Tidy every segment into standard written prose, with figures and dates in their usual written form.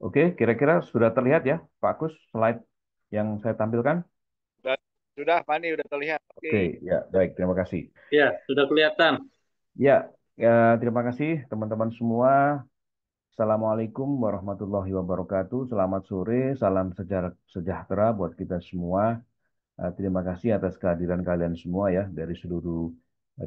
Oke, kira-kira sudah terlihat ya, Pak Kus, slide yang saya tampilkan? Sudah, sudah Fani, udah terlihat. Oke, Oke. ya, baik, terima kasih. Ya, sudah kelihatan. Ya, ya, terima kasih teman-teman semua. Assalamualaikum warahmatullahi wabarakatuh. Selamat sore, salam sejahtera buat kita semua. Terima kasih atas kehadiran kalian semua ya dari seluruh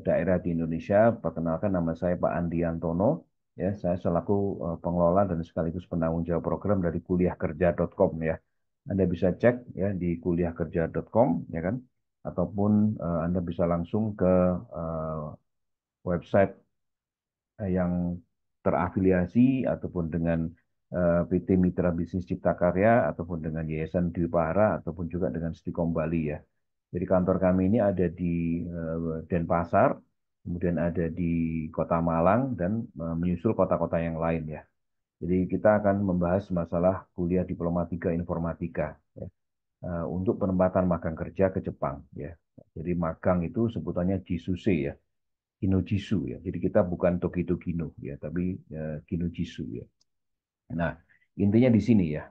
daerah di Indonesia. Perkenalkan nama saya Pak Andi Antono. Ya, saya selaku pengelola dan sekaligus penanggung jawab program dari kuliahkerja.com ya. Anda bisa cek ya di kuliahkerja.com ya kan, ataupun Anda bisa langsung ke website yang terafiliasi ataupun dengan PT Mitra Bisnis Cipta Karya ataupun dengan Yayasan Dwi Pahara ataupun juga dengan Stikom Bali ya. Jadi kantor kami ini ada di Denpasar, kemudian ada di Kota Malang dan menyusul kota-kota yang lain ya. Jadi kita akan membahas masalah kuliah Diplomatika Informatika ya, untuk penempatan magang kerja ke Jepang ya. Jadi magang itu sebutannya Jisuse ya. Kinojisu ya. Jadi kita bukan Tokito Kino ya, tapi Kinojisu ya. Nah, intinya di sini ya.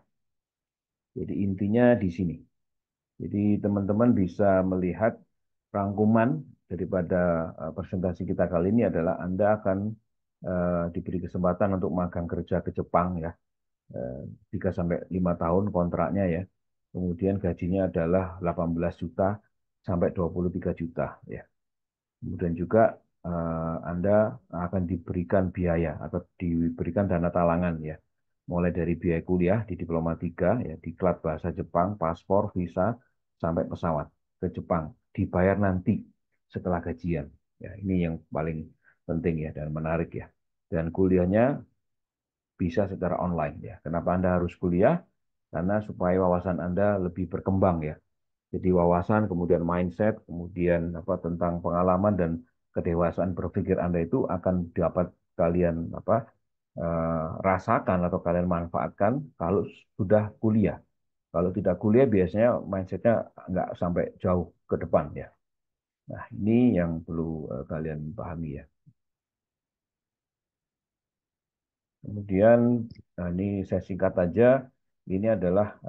Jadi intinya di sini. Jadi teman-teman bisa melihat rangkuman daripada presentasi kita kali ini adalah Anda akan diberi kesempatan untuk magang kerja ke Jepang ya. 3 sampai 5 tahun kontraknya ya. Kemudian gajinya adalah 18 juta sampai 23 juta ya. Kemudian juga Anda akan diberikan biaya atau diberikan dana talangan ya. Mulai dari biaya kuliah di Diplomatika ya, diklat bahasa Jepang, paspor, visa, sampai pesawat ke Jepang. Dibayar nanti setelah gajian. Ya, ini yang paling penting ya dan menarik ya. Dan kuliahnya bisa secara online ya. Kenapa Anda harus kuliah? Karena supaya wawasan Anda lebih berkembang ya. Jadi wawasan, kemudian mindset, kemudian apa tentang pengalaman dan kedewasaan berpikir Anda itu akan dapat kalian rasakan atau kalian manfaatkan kalau sudah kuliah. Kalau tidak kuliah biasanya mindsetnya nggak sampai jauh ke depan ya. Nah ini yang perlu kalian pahami ya. Kemudian ini saya singkat aja. Ini adalah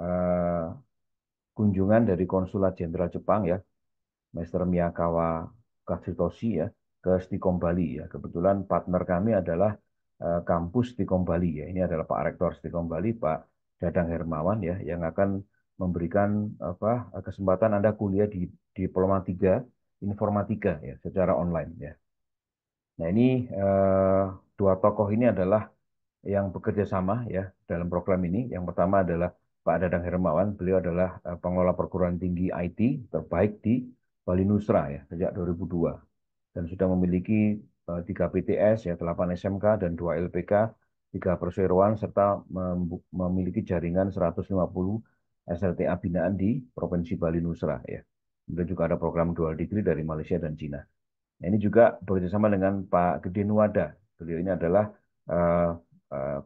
kunjungan dari Konsulat Jenderal Jepang ya. Master Miyakawa Katsutoshi ya ke Stikom Bali ya. Kebetulan partner kami adalah kampus Stikom Bali ya. Ini adalah Pak Rektor Stikom Bali, Pak Dadang Hermawan ya, yang akan memberikan kesempatan Anda kuliah di Diploma 3 Informatika ya secara online ya. Nah, ini eh, dua tokoh ini adalah yang bekerja sama ya dalam program ini. Yang pertama adalah Pak Dadang Hermawan. Beliau adalah pengelola perguruan tinggi IT terbaik di Bali Nusra ya sejak 2002 dan sudah memiliki 3 PTS ya 8 SMK dan 2 LPK, 3 perseroan serta memiliki jaringan 150 SLTA binaan di Provinsi Bali Nusra ya. Kemudian juga ada program dual degree dari Malaysia dan Cina. Nah, ini juga bekerjasama dengan Pak Gede Nuwada. Beliau ini adalah eh,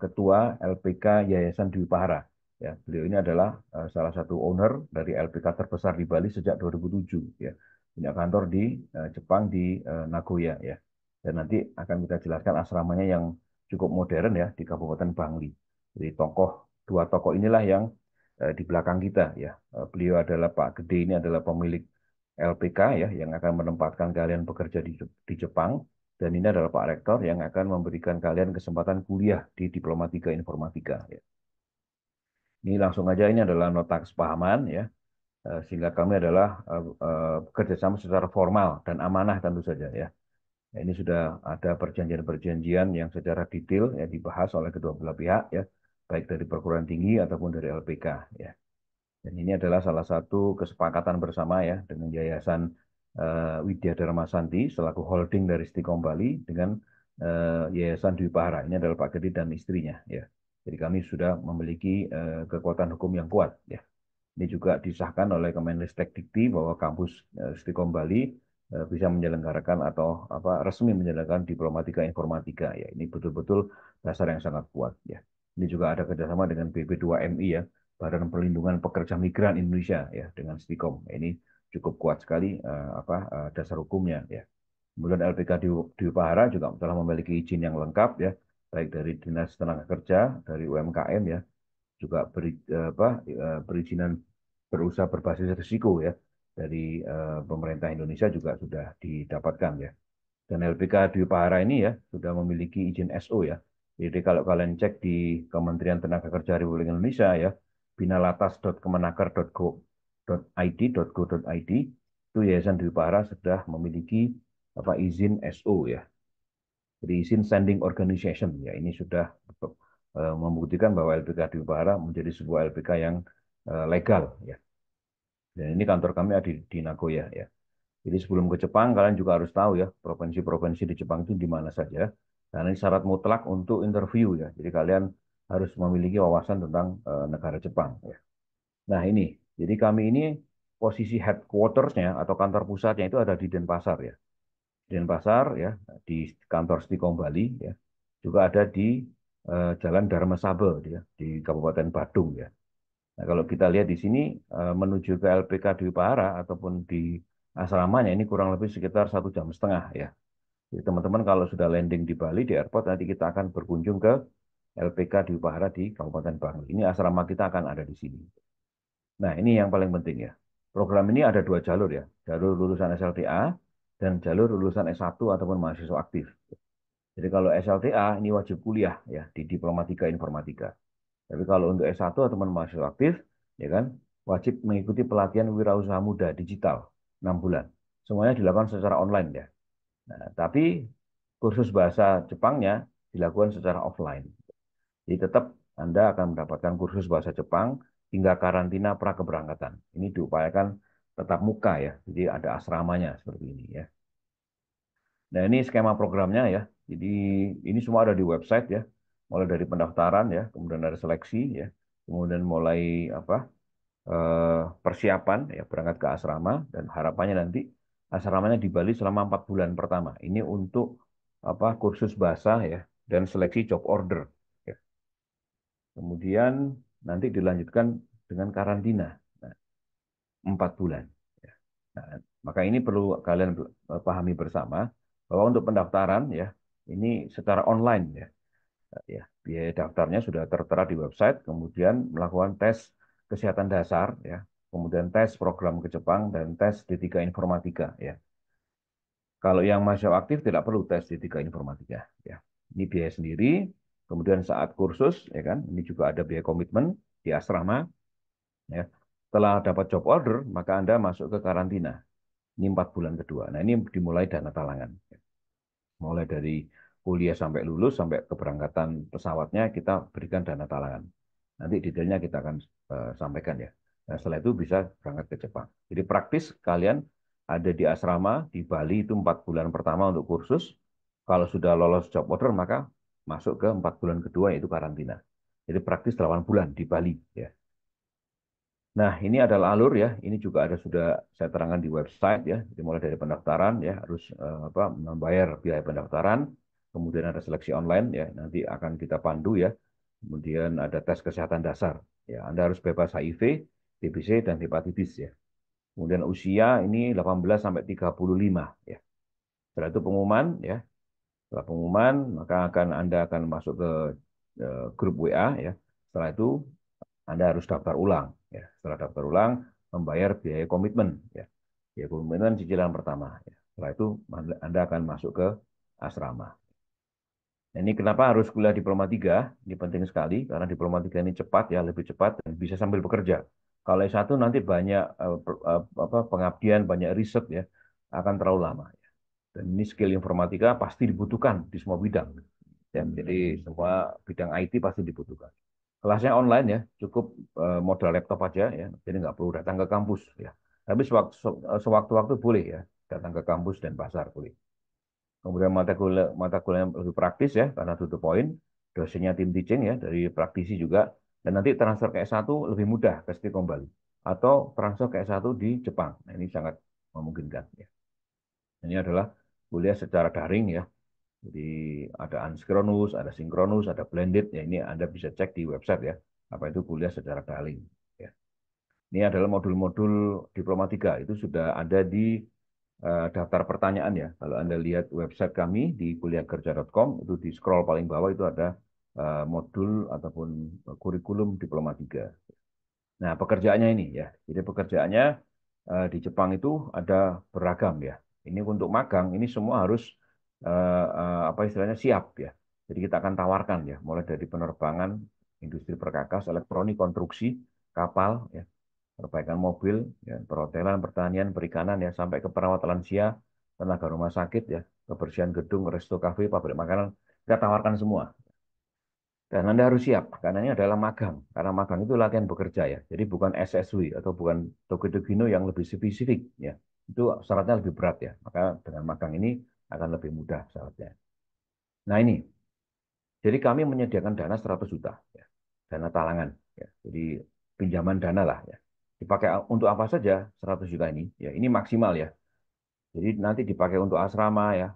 Ketua LPK Yayasan Dwi Pahara. Ya, beliau ini adalah salah satu owner dari LPK terbesar di Bali sejak 2007. Ya, punya kantor di Jepang di Nagoya. Ya, dan nanti akan kita jelaskan asramanya yang cukup modern ya di Kabupaten Bangli. Jadi dua tokoh inilah yang di belakang kita. Ya, beliau adalah Pak Gede ini adalah pemilik LPK ya yang akan menempatkan kalian bekerja di Jepang dan ini adalah Pak Rektor yang akan memberikan kalian kesempatan kuliah di Diplomatika Informatika ya. Ini langsung aja ini adalah nota kesepahaman ya sehingga kami adalah bekerjasama secara formal dan amanah tentu saja ya. Nah, ini sudah ada perjanjian-perjanjian yang secara detail ya dibahas oleh kedua belah pihak ya baik dari perguruan tinggi ataupun dari LPK ya. Dan ini adalah salah satu kesepakatan bersama ya dengan Yayasan Widya Dharma Santi selaku holding dari Stikom Bali dengan Yayasan Dwi Pahara. Ini adalah Pak Gede dan istrinya ya. Jadi kami sudah memiliki kekuatan hukum yang kuat ya. Ini juga disahkan oleh Kemenristek-Dikti bahwa kampus Stikom Bali bisa menyelenggarakan atau resmi menyelenggarakan Diplomatika Informatika ya. Ini betul-betul dasar yang sangat kuat ya. Ini juga ada kerjasama dengan BP2MI ya, Badan Perlindungan Pekerja Migran Indonesia ya dengan Stikom. Ini cukup kuat sekali dasar hukumnya ya. Kemudian LPK di Pahara juga telah memiliki izin yang lengkap ya, baik dari Dinas Tenaga Kerja, dari UMKM ya, juga perizinan berusaha berbasis risiko ya dari pemerintah Indonesia juga sudah didapatkan ya. Dan LPK Dwi Pahara ini ya sudah memiliki izin SO ya. Jadi kalau kalian cek di Kementerian Tenaga Kerja Republik Indonesia ya, binalatas.kemenaker.go.id itu Yayasan Dwi Pahara sudah memiliki izin SO ya. Jadi izin Standing Organization ya. Ini sudah membuktikan bahwa LPK Dwi Pahara menjadi sebuah LPK yang legal ya. Dan ini kantor kami ada di Nagoya ya. Jadi sebelum ke Jepang, kalian juga harus tahu ya, provinsi-provinsi di Jepang itu di mana saja. Karena ini syarat mutlak untuk interview ya. Jadi kalian harus memiliki wawasan tentang negara Jepang ya. Nah ini, jadi kami ini posisi headquarters-nya atau kantor pusatnya itu ada di Denpasar ya. Denpasar ya, di kantor Stikom Bali ya. Juga ada di Jalan Dharma Sabe ya, di Kabupaten Badung ya. Nah, kalau kita lihat di sini menuju ke LPK Dwi Pahara ataupun di asramanya ini kurang lebih sekitar 1,5 jam ya. Jadi teman-teman kalau sudah landing di Bali di airport nanti kita akan berkunjung ke LPK Dwi Pahara di Kabupaten Bangli. Ini asrama kita akan ada di sini. Nah ini yang paling penting ya. Program ini ada dua jalur ya. Jalur lulusan SLTA dan jalur lulusan S1 ataupun mahasiswa aktif. Jadi kalau SLTA ini wajib kuliah ya di Diplomatika Informatika. Tapi kalau untuk S1 teman mahasiswa aktif, ya kan, wajib mengikuti pelatihan wirausaha muda digital 6 bulan. Semuanya dilakukan secara online ya. Nah, tapi kursus bahasa Jepangnya dilakukan secara offline. Jadi tetap Anda akan mendapatkan kursus bahasa Jepang hingga karantina prakeberangkatan. Ini diupayakan tetap muka ya. Jadi ada asramanya seperti ini ya. Nah, ini skema programnya ya. Jadi ini semua ada di website ya. Mulai dari pendaftaran ya, kemudian ada seleksi ya, kemudian mulai apa persiapan ya berangkat ke asrama dan harapannya nanti asramanya di Bali selama 4 bulan pertama. Ini untuk kursus bahasa ya dan seleksi job order. Ya. Kemudian nanti dilanjutkan dengan karantina 4 bulan. Ya. Nah, maka ini perlu kalian pahami bersama bahwa untuk pendaftaran ya ini secara online ya. Ya, biaya daftarnya sudah tertera di website, kemudian melakukan tes kesehatan dasar ya, kemudian tes program ke Jepang dan tes D3 Informatika ya. Kalau yang mahasiswa aktif tidak perlu tes D3 Informatika ya. Ini biaya sendiri, kemudian saat kursus ya kan, ini juga ada biaya komitmen di asrama ya. Setelah dapat job order, maka Anda masuk ke karantina. Ini 4 bulan kedua. Nah, ini dimulai dana talangan. Mulai dari kuliah sampai lulus, sampai keberangkatan pesawatnya, kita berikan dana talangan. Nanti detailnya kita akan sampaikan ya. Nah, setelah itu bisa berangkat ke Jepang. Jadi praktis kalian ada di asrama di Bali itu 4 bulan pertama untuk kursus. Kalau sudah lolos job order, maka masuk ke 4 bulan kedua yaitu karantina. Jadi praktis 8 bulan di Bali ya. Nah, ini adalah alur ya. Ini juga ada sudah saya terangkan di website ya. Jadi mulai dari pendaftaran ya harus membayar biaya pendaftaran, kemudian ada seleksi online ya. Nanti akan kita pandu ya. Kemudian ada tes kesehatan dasar. Ya, Anda harus bebas HIV, TBC dan hepatitis ya. Kemudian usia ini 18 sampai 35 ya. Setelah itu pengumuman ya. Setelah pengumuman maka Anda akan masuk ke grup WA ya. Setelah itu anda harus daftar ulang. Ya. Setelah daftar ulang, membayar biaya komitmen. Ya. Biaya komitmen cicilan pertama. Ya. Setelah itu Anda akan masuk ke asrama. Nah, ini kenapa harus kuliah diploma 3? Ini penting sekali karena diploma 3 ini cepat ya, lebih cepat dan bisa sambil bekerja. Kalau S1 nanti banyak pengabdian, banyak riset ya, akan terlalu lama. Ya. Dan ini skill informatika pasti dibutuhkan di semua bidang. Ya, jadi semua bidang IT pasti dibutuhkan. Kelasnya online ya, cukup modal laptop aja ya, jadi nggak perlu datang ke kampus ya. Tapi sewaktu-waktu boleh ya, datang ke kampus dan pasar boleh. Kemudian mata kuliah yang lebih praktis ya, karena to the point, dosennya tim teaching ya, dari praktisi juga, dan nanti transfer ke S1 lebih mudah ke Stikom Bali. Atau transfer ke S1 di Jepang. Nah, ini sangat memungkinkan ya. Ini adalah kuliah secara daring ya, jadi ada unsynchronous, ada sinkronus, ada blended. Ya ini Anda bisa cek di website ya. Apa itu kuliah secara daring. Ya. Ini adalah modul-modul Diplomatika. Itu sudah ada di daftar pertanyaan ya. Kalau Anda lihat website kami di kuliahkerja.com, itu di scroll paling bawah itu ada modul ataupun kurikulum Diploma 3. Nah, pekerjaannya ini ya. Jadi pekerjaannya di Jepang itu ada beragam ya. Ini untuk magang, ini semua harus apa istilahnya siap ya. Jadi kita akan tawarkan ya, mulai dari penerbangan, industri perkakas, elektronik, konstruksi, kapal, ya, perbaikan mobil, ya, perhotelan, pertanian, perikanan, ya, sampai ke perawat lansia, tenaga rumah sakit, ya, kebersihan gedung, resto, kafe, pabrik makanan, kita tawarkan semua. Dan Anda harus siap, karena ini adalah magang. Karena magang itu latihan bekerja ya. Jadi bukan SSW atau bukan Tokyo yang lebih spesifik ya. Itu syaratnya lebih berat ya. Maka dengan magang ini akan lebih mudah syaratnya. Nah ini, jadi kami menyediakan dana 100 juta, ya. Dana talangan. Ya. Jadi pinjaman dana lah ya. Dipakai untuk apa saja 100 juta ini? Ya ini maksimal ya. Jadi nanti dipakai untuk asrama ya,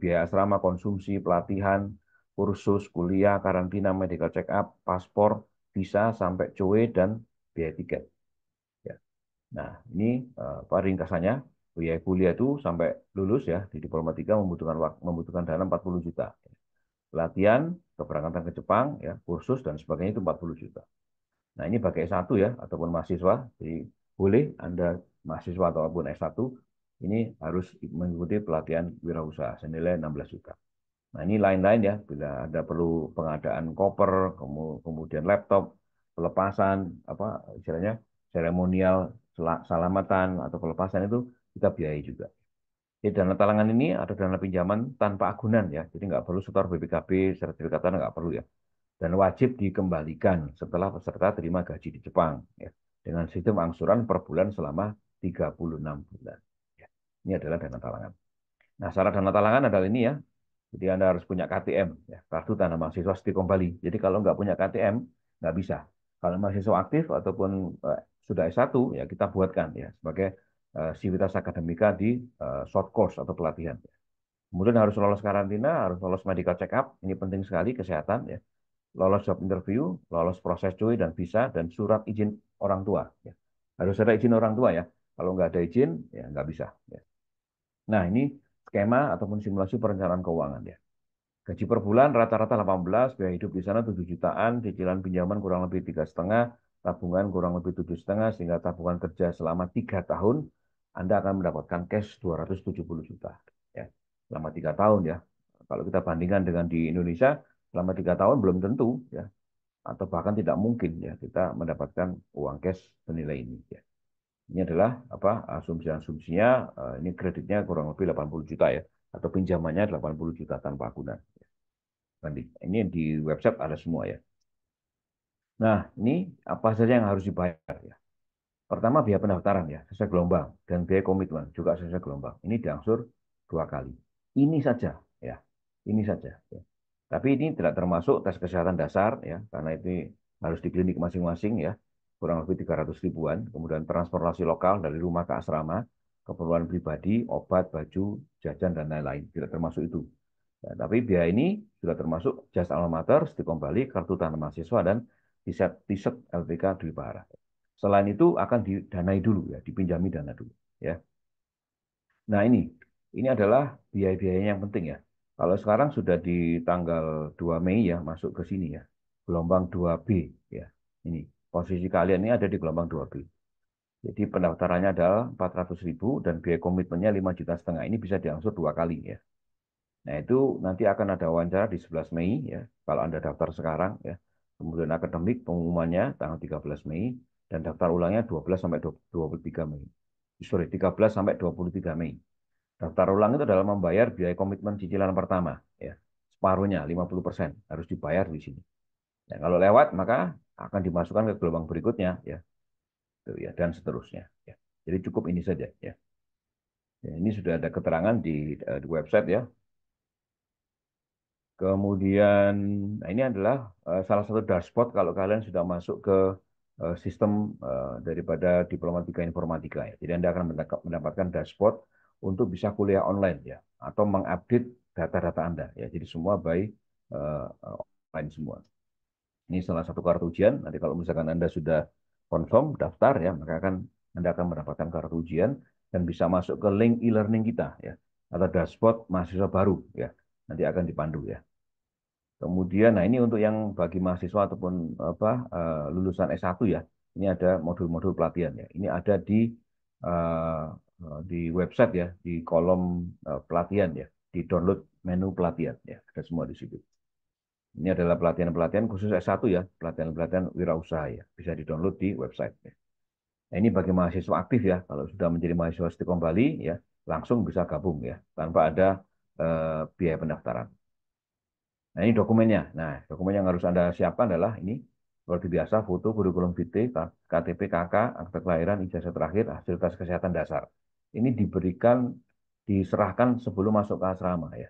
biaya asrama, konsumsi, pelatihan, kursus, kuliah, karantina, medical check up, paspor, visa sampai COE dan biaya tiket. Ya. Nah, ini apa ringkasannya? Biaya kuliah itu sampai lulus ya di Diploma 3 membutuhkan dana 40 juta. Pelatihan, keberangkatan ke Jepang, ya, kursus dan sebagainya itu 40 juta. Nah, ini bagi S1 ya, ataupun mahasiswa. Jadi, boleh Anda mahasiswa ataupun S1, ini harus mengikuti pelatihan wirausaha senilai 16 juta. Nah, ini lain-lain ya, bila ada perlu pengadaan koper, kemudian laptop, pelepasan, apa istilahnya, seremonial, salamatan, atau pelepasan itu kita biayai juga. Jadi dana talangan ini ada dana pinjaman tanpa agunan ya, jadi nggak perlu setor BPKB, sertifikat tanah nggak perlu ya dan wajib dikembalikan setelah peserta terima gaji di Jepang ya, dengan sistem angsuran per bulan selama 36 bulan. Ya, ini adalah dana talangan. Nah, syarat dana talangan adalah ini ya. Jadi Anda harus punya KTM, ya, kartu tanda mahasiswa Stikom Bali. Jadi kalau nggak punya KTM, nggak bisa. Kalau mahasiswa aktif ataupun sudah S1, ya kita buatkan ya sebagai sivitas akademika di short course atau pelatihan. Kemudian harus lolos karantina, harus lolos medical check up. Ini penting sekali kesehatan ya, lolos job interview, lolos proses cuy dan visa, dan surat izin orang tua. Ya. Harus ada izin orang tua ya. Kalau nggak ada izin, ya nggak bisa. Ya. Nah, ini skema ataupun simulasi perencanaan keuangan ya. Gaji per bulan rata-rata 18, biaya hidup di sana 7 jutaan, cicilan pinjaman kurang lebih 3,5, tabungan kurang lebih 7,5, sehingga tabungan kerja selama 3 tahun, Anda akan mendapatkan cash 270 juta. Ya. Selama 3 tahun ya. Kalau kita bandingkan dengan di Indonesia, selama 3 tahun belum tentu ya, atau bahkan tidak mungkin ya kita mendapatkan uang cash senilai ini ya. Ini adalah apa asumsi-asumsinya, ini kreditnya kurang lebih 80 juta ya, atau pinjamannya 80 juta tanpa agunan. Ini di website ada semua ya. Nah, ini apa saja yang harus dibayar ya. Pertama biaya pendaftaran ya, sesuai gelombang, dan biaya komitmen juga sesuai gelombang. Ini diangsur 2 kali. Ini saja ya, ini saja. Ya. Tapi ini tidak termasuk tes kesehatan dasar ya, karena itu harus di klinik masing-masing ya, kurang lebih 300 ribuan. Kemudian transportasi lokal dari rumah ke asrama, keperluan pribadi, obat, baju, jajan dan lain-lain. Tidak termasuk itu. Ya, tapi biaya ini sudah termasuk jas alma mater, stikom Bali, kartu tanda mahasiswa, dan t-shirt LPK Dwi Bahara. Selain itu akan didanai dulu ya, dipinjami dana dulu ya. Nah ini adalah biaya-biayanya yang penting ya. Kalau sekarang sudah di tanggal 2 Mei ya masuk ke sini ya, gelombang 2B ya. Ini posisi kalian ini ada di gelombang 2B. Jadi pendaftarannya adalah 400 ribu dan biaya komitmennya 5,5 juta. Ini bisa diangsur 2 kali ya. Nah, itu nanti akan ada wawancara di 11 Mei ya, kalau Anda daftar sekarang ya. Kemudian akademik pengumumannya tanggal 13 Mei dan daftar ulangnya 12 sampai 23 Mei. Sorry, 13 sampai 23 Mei. Daftar ulang itu adalah membayar biaya komitmen cicilan pertama ya. Separuhnya 50% harus dibayar di sini. Nah, kalau lewat maka akan dimasukkan ke gelombang berikutnya ya. Tuh, ya dan seterusnya ya. Jadi cukup ini saja ya. Ya, ini sudah ada keterangan di website ya. Kemudian, nah ini adalah salah satu dashboard kalau kalian sudah masuk ke sistem daripada Diploma 3 Informatika ya. Jadi Anda akan mendapatkan dashboard untuk bisa kuliah online ya, atau mengupdate data-data Anda ya. Jadi semua by online semua. Ini salah satu kartu ujian. Nanti kalau misalkan Anda sudah confirm daftar ya, maka Anda akan mendapatkan kartu ujian dan bisa masuk ke link e-learning kita ya, atau dashboard mahasiswa baru ya. Nanti akan dipandu ya. Kemudian, nah ini untuk yang bagi mahasiswa ataupun apa lulusan S1 ya. Ini ada modul-modul pelatihan ya. Ini ada eh, di website ya, di kolom pelatihan ya, di download menu pelatihan ya. Ada semua di situ. Ini adalah pelatihan-pelatihan khusus S1 ya, pelatihan-pelatihan wirausaha ya. Bisa di-download di website ya. Nah, ini bagi mahasiswa aktif ya. Kalau sudah menjadi mahasiswa Stikom Bali ya, langsung bisa gabung ya, tanpa ada biaya pendaftaran. Nah, ini dokumennya. Nah, dokumen yang harus Anda siapkan adalah ini, seperti biasa, foto, kurikulum vitae, KTP, KK, akte kelahiran, ijazah terakhir, hasil tes kesehatan dasar. Ini diserahkan sebelum masuk ke asrama ya.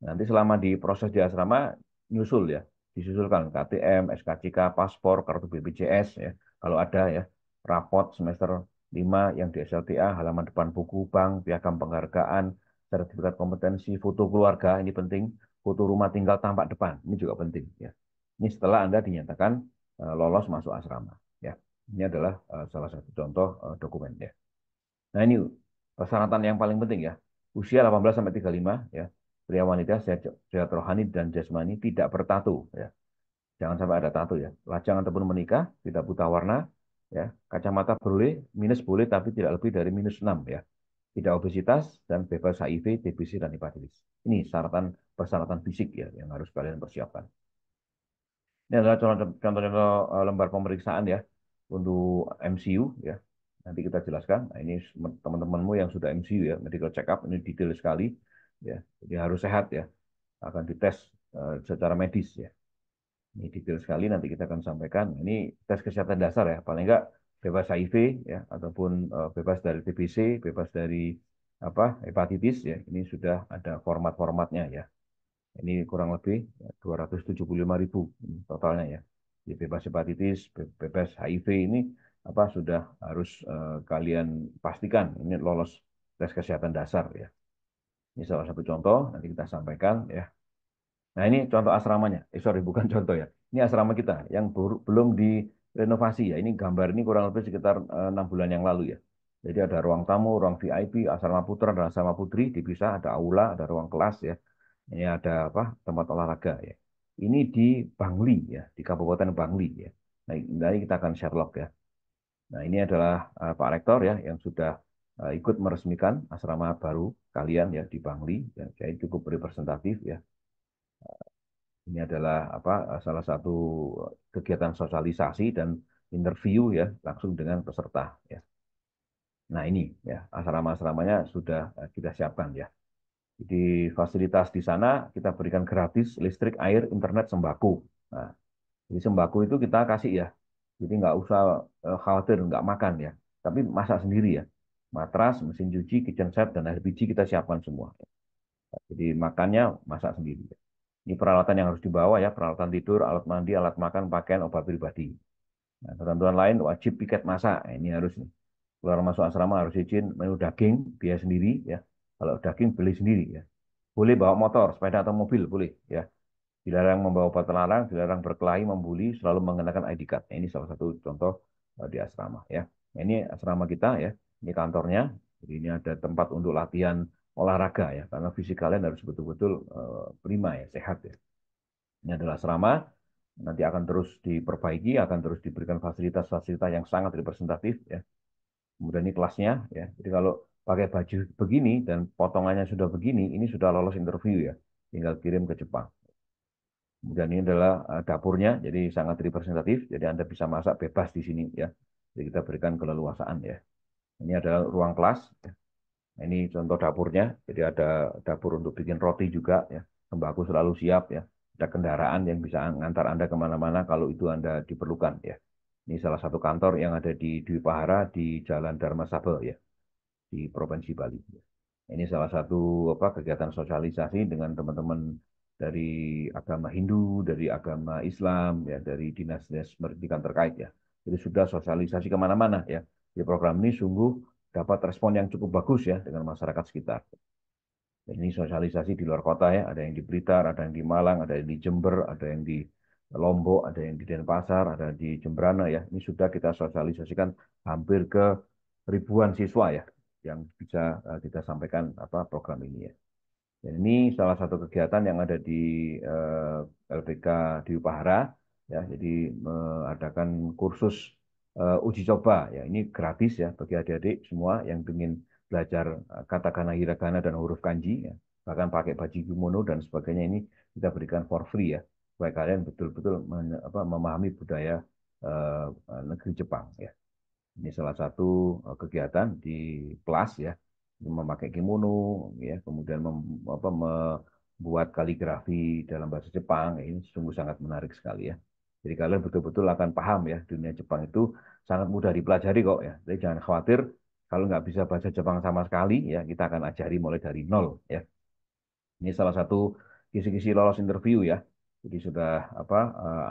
Nanti selama di proses di asrama, nyusul ya. Disusulkan KTM, SKCK, paspor, kartu BPJS ya. Kalau ada ya, rapot semester 5 yang di SLTA, halaman depan buku, bank, piagam penghargaan, sertifikat kompetensi, foto keluarga, ini penting. Foto rumah tinggal tampak depan, ini juga penting ya. Ini setelah Anda dinyatakan lolos masuk asrama ya. Ini adalah salah satu contoh dokumen ya. Nah, ini persyaratan yang paling penting ya. Usia 18 sampai 35 ya. Pria wanita sehat rohani dan jasmani tidak bertato ya. Jangan sampai ada tato ya. Lajang ataupun menikah, tidak buta warna ya. Kacamata boleh, minus boleh tapi tidak lebih dari -6 ya. Tidak obesitas dan bebas HIV, TBC dan hepatitis. Ini persyaratan fisik ya yang harus kalian persiapkan. Ini adalah contoh-contoh lembar pemeriksaan ya untuk MCU ya. Nanti kita jelaskan. Nah, ini teman-temanmu yang sudah MCU ya, medical check up ini detail sekali ya. Jadi harus sehat ya. Akan dites secara medis ya. Ini detail sekali nanti kita akan sampaikan. Ini tes kesehatan dasar ya, paling enggak bebas HIV ya ataupun bebas dari TBC, bebas dari apa hepatitis ya. Ini sudah ada format-formatnya ya. Ini kurang lebih 275.000 totalnya ya. Jadi bebas hepatitis, bebas HIV ini apa sudah harus kalian pastikan ini lolos tes kesehatan dasar ya. Ini salah satu contoh nanti kita sampaikan ya. Nah ini contoh asramanya. Sorry bukan contoh ya. Ini asrama kita yang belum direnovasi ya. Ini gambar ini kurang lebih sekitar 6 bulan yang lalu ya. Jadi ada ruang tamu, ruang VIP, asrama putra dan asrama putri dipisah, ada aula, ada ruang kelas ya. Ini ada apa? Tempat olahraga ya. Ini di Bangli ya, di Kabupaten Bangli ya. Nah, nanti kita akan Sherlock ya. Nah, ini adalah Pak Rektor ya yang sudah ikut meresmikan asrama baru kalian ya di Bangli. Ya, jadi cukup representatif ya. Ini adalah apa salah satu kegiatan sosialisasi dan interview ya langsung dengan peserta ya. Nah, ini ya asrama-asramanya sudah kita siapkan ya. Jadi fasilitas di sana kita berikan gratis listrik, air, internet, sembako. Nah, jadi sembako itu kita kasih ya. Jadi nggak usah khawatir nggak makan ya. Tapi masak sendiri ya. Matras, mesin cuci, kitchen set, dan air biji kita siapkan semua. Jadi makannya masak sendiri. Ini peralatan yang harus dibawa ya, peralatan tidur, alat mandi, alat makan, pakaian, obat pribadi. Nah, ketentuan lain wajib piket masak. Nah, ini harus nih. Keluar masuk asrama harus izin menu daging, biaya sendiri ya. Kalau daging beli sendiri ya. Boleh bawa motor, sepeda atau mobil, boleh ya. Dilarang membawa obat terlarang, dilarang berkelahi, membuli, selalu mengenakan ID card. Nah, ini salah satu contoh di asrama ya. Nah, ini asrama kita ya. Ini kantornya. Jadi ini ada tempat untuk latihan olahraga ya. Karena fisik kalian harus betul-betul prima ya, sehat ya. Ini adalah asrama, nanti akan terus diperbaiki, akan terus diberikan fasilitas-fasilitas yang sangat representatif ya. Kemudian ini kelasnya ya. Jadi kalau pakai baju begini dan potongannya sudah begini, ini sudah lolos interview ya. Tinggal kirim ke Jepang. Kemudian ini adalah dapurnya, jadi sangat representatif. Jadi Anda bisa masak bebas di sini ya. Jadi kita berikan keleluasaan ya. Ini adalah ruang kelas. Ya. Nah, ini contoh dapurnya. Jadi ada dapur untuk bikin roti juga ya. Sembako selalu siap ya. Ada kendaraan yang bisa mengantar Anda kemana-mana kalau itu Anda diperlukan ya. Ini salah satu kantor yang ada di Dwi Pahara di Jalan Dharma Saba ya di Provinsi Bali. Ini salah satu apa kegiatan sosialisasi dengan teman-teman dari agama Hindu, dari agama Islam, ya dari dinas-dinas pendidikan terkait ya. Jadi sudah sosialisasi kemana-mana ya. Di program ini sungguh dapat respon yang cukup bagus ya dengan masyarakat sekitar. Dan ini sosialisasi di luar kota ya, ada yang di Blitar, ada yang di Malang, ada yang di Jember, ada yang di Lombok, ada yang di Denpasar, ada di Jembrana ya. Ini sudah kita sosialisasikan hampir ke ribuan siswa ya yang bisa kita sampaikan apa program ini ya. Dan ini salah satu kegiatan yang ada di LPK di Upahara, ya. Jadi mengadakan kursus uji coba, ya. Ini gratis ya bagi adik-adik semua yang ingin belajar katakana, hiragana, dan huruf kanji, ya. Bahkan pakai baju kimono dan sebagainya ini kita berikan for free ya, supaya kalian betul-betul memahami budaya negeri Jepang ya. Ini salah satu kegiatan di kelas ya, memakai kimono ya, kemudian membuat kaligrafi dalam bahasa Jepang. Ini sungguh sangat menarik sekali ya. Jadi kalian betul-betul akan paham ya, dunia Jepang itu sangat mudah dipelajari kok ya. Jadi jangan khawatir kalau nggak bisa bahasa Jepang sama sekali ya, kita akan ajari mulai dari nol ya. Ini salah satu kisi-kisi lolos interview ya. Jadi sudah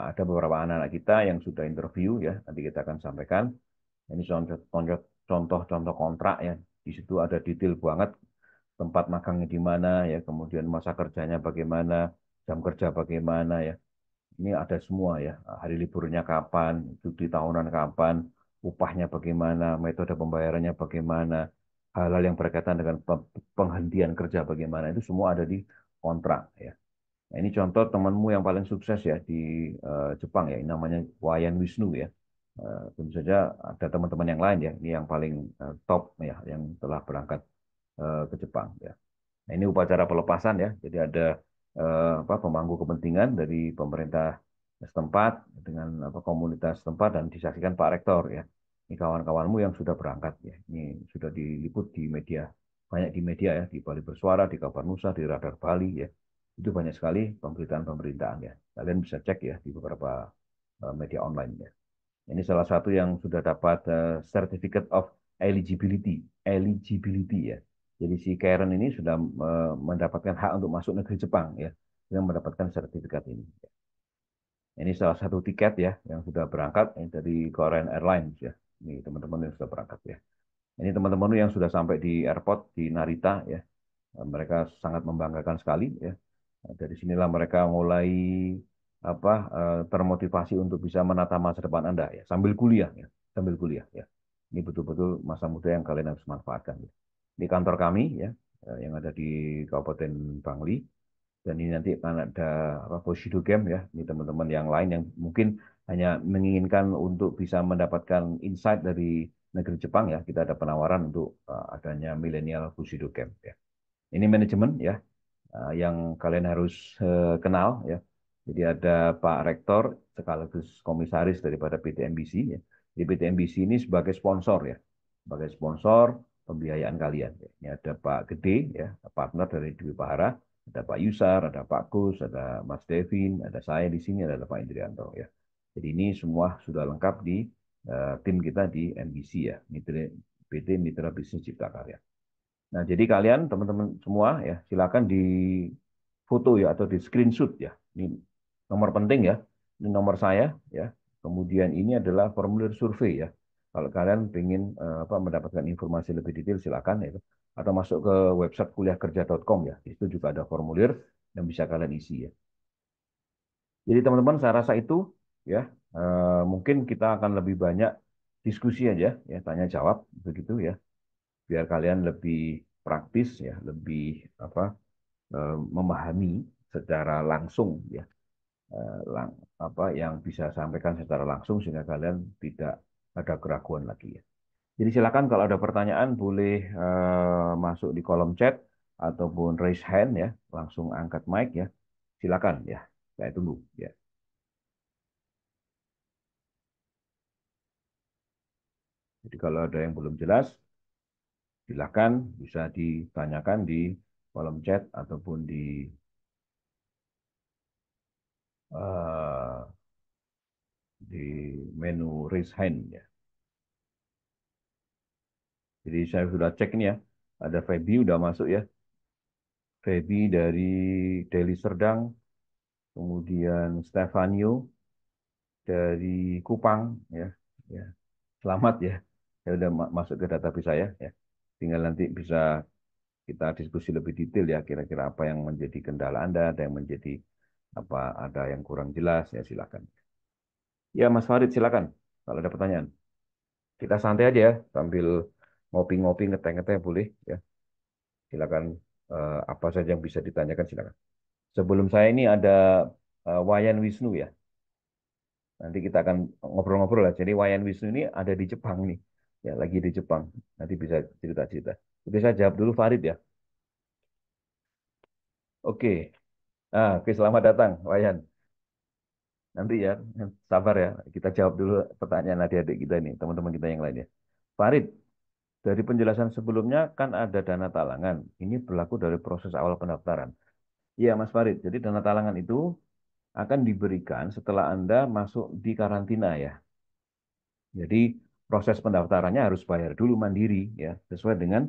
ada beberapa anak-anak kita yang sudah interview ya. Nanti kita akan sampaikan. Ini contoh-contoh kontrak ya. Di situ ada detail banget tempat magangnya di mana ya, kemudian masa kerjanya bagaimana, jam kerja bagaimana ya. Ini ada semua ya. Hari liburnya kapan, cuti tahunan kapan, upahnya bagaimana, metode pembayarannya bagaimana, hal-hal yang berkaitan dengan penghentian kerja bagaimana, itu semua ada di kontrak ya. Nah, ini contoh temanmu yang paling sukses ya di Jepang ya, ini namanya Wayan Wisnu ya. Tentu saja ada teman-teman yang lain ya, ini yang paling top ya, yang telah berangkat ke Jepang ya. Nah, ini upacara pelepasan ya, jadi ada pemangku kepentingan dari pemerintah setempat dengan komunitas setempat dan disaksikan Pak Rektor ya. Ini kawan-kawanmu yang sudah berangkat ya, ini sudah diliput di media, banyak di media ya, di Bali Bersuara, di Kabar Nusa, di Radar Bali ya. Itu banyak sekali pemberitaan-pemberitaan ya. Kalian bisa cek ya di beberapa media online ya. Ini salah satu yang sudah dapat Certificate of Eligibility, eligibility ya. Jadi si Karen ini sudah mendapatkan hak untuk masuk negeri Jepang ya, yang mendapatkan sertifikat ini. Ini salah satu tiket ya yang sudah berangkat ini dari Korean Airlines ya. Ini teman-teman yang sudah berangkat ya. Ini teman-teman yang sudah sampai di airport di Narita ya. Mereka sangat membanggakan sekali ya. Dari sinilah mereka mulai termotivasi untuk bisa menata masa depan Anda ya, sambil kuliah ya, sambil kuliah ya. Ini betul-betul masa muda yang kalian harus manfaatkan ya. Di kantor kami ya, yang ada di Kabupaten Bangli, dan ini nanti akan ada Bushido Game ya. Ini teman-teman yang lain yang mungkin hanya menginginkan untuk bisa mendapatkan insight dari negeri Jepang ya. Kita ada penawaran untuk adanya Millennial Bushido Game ya. Ini manajemen ya, yang kalian harus kenal ya. Jadi ada Pak Rektor sekaligus komisaris daripada PT MBC ya. Di PT MBC ini sebagai sponsor ya, sebagai sponsor pembiayaan kalian. Ya. Ini ada Pak Gede ya, partner dari Dwi Pahara, ada Pak Yusar, ada Pak Kus, ada Mas Devin, ada saya di sini, ada Pak Indrianto ya. Jadi ini semua sudah lengkap di tim kita di MBC ya, PT Mitra Bisnis Cipta Karya. Nah, jadi kalian teman-teman semua ya, silakan di foto ya atau di screenshot ya. Ini nomor penting ya. Ini nomor saya ya. Kemudian ini adalah formulir survei ya. Kalau kalian ingin mendapatkan informasi lebih detail silakan ya. Atau masuk ke website kuliahkerja.com ya. Di situ juga ada formulir yang bisa kalian isi ya. Jadi teman-teman saya rasa itu ya, mungkin kita akan lebih banyak diskusi aja ya, tanya jawab begitu ya, biar kalian lebih praktis ya, lebih memahami secara langsung ya, eh, lang, yang bisa sampaikan secara langsung sehingga kalian tidak ada keraguan lagi ya. Jadi silakan kalau ada pertanyaan boleh masuk di kolom chat ataupun raise hand ya, langsung angkat mic ya. Silakan ya. Saya tunggu ya. Jadi kalau ada yang belum jelas, silakan bisa ditanyakan di kolom chat ataupun eh, di menu raise hand ya. Jadi saya sudah cek ini ya. Ada Feby udah masuk ya. Feby dari Deli Serdang, kemudian Stefanio dari Kupang ya. Ya. Selamat ya. Saya udah masuk ke database saya ya. Tinggal nanti bisa kita diskusi lebih detail ya kira-kira apa yang menjadi kendala Anda, ada yang menjadi ada yang kurang jelas ya silakan. Ya Mas Farid silakan kalau ada pertanyaan. Kita santai aja ya sambil ngopi-ngopi ngeteh-ngeteh boleh ya. Silakan. Apa saja yang bisa ditanyakan silakan. Sebelum saya ini ada Wayan Wisnu ya. Nanti kita akan ngobrol-ngobrol lah. Jadi Wayan Wisnu ini ada di Jepang nih. Ya, lagi di Jepang. Nanti bisa cerita-cerita. Oke, saya jawab dulu Farid ya. Oke. Oke, selamat datang, Wayan. Nanti ya, sabar ya. Kita jawab dulu pertanyaan adik-adik kita ini, teman-teman kita yang lainnya. Farid, dari penjelasan sebelumnya kan ada dana talangan. Ini berlaku dari proses awal pendaftaran. Iya, Mas Farid. Jadi dana talangan itu akan diberikan setelah Anda masuk di karantina ya. Jadi proses pendaftarannya harus bayar dulu mandiri ya, sesuai dengan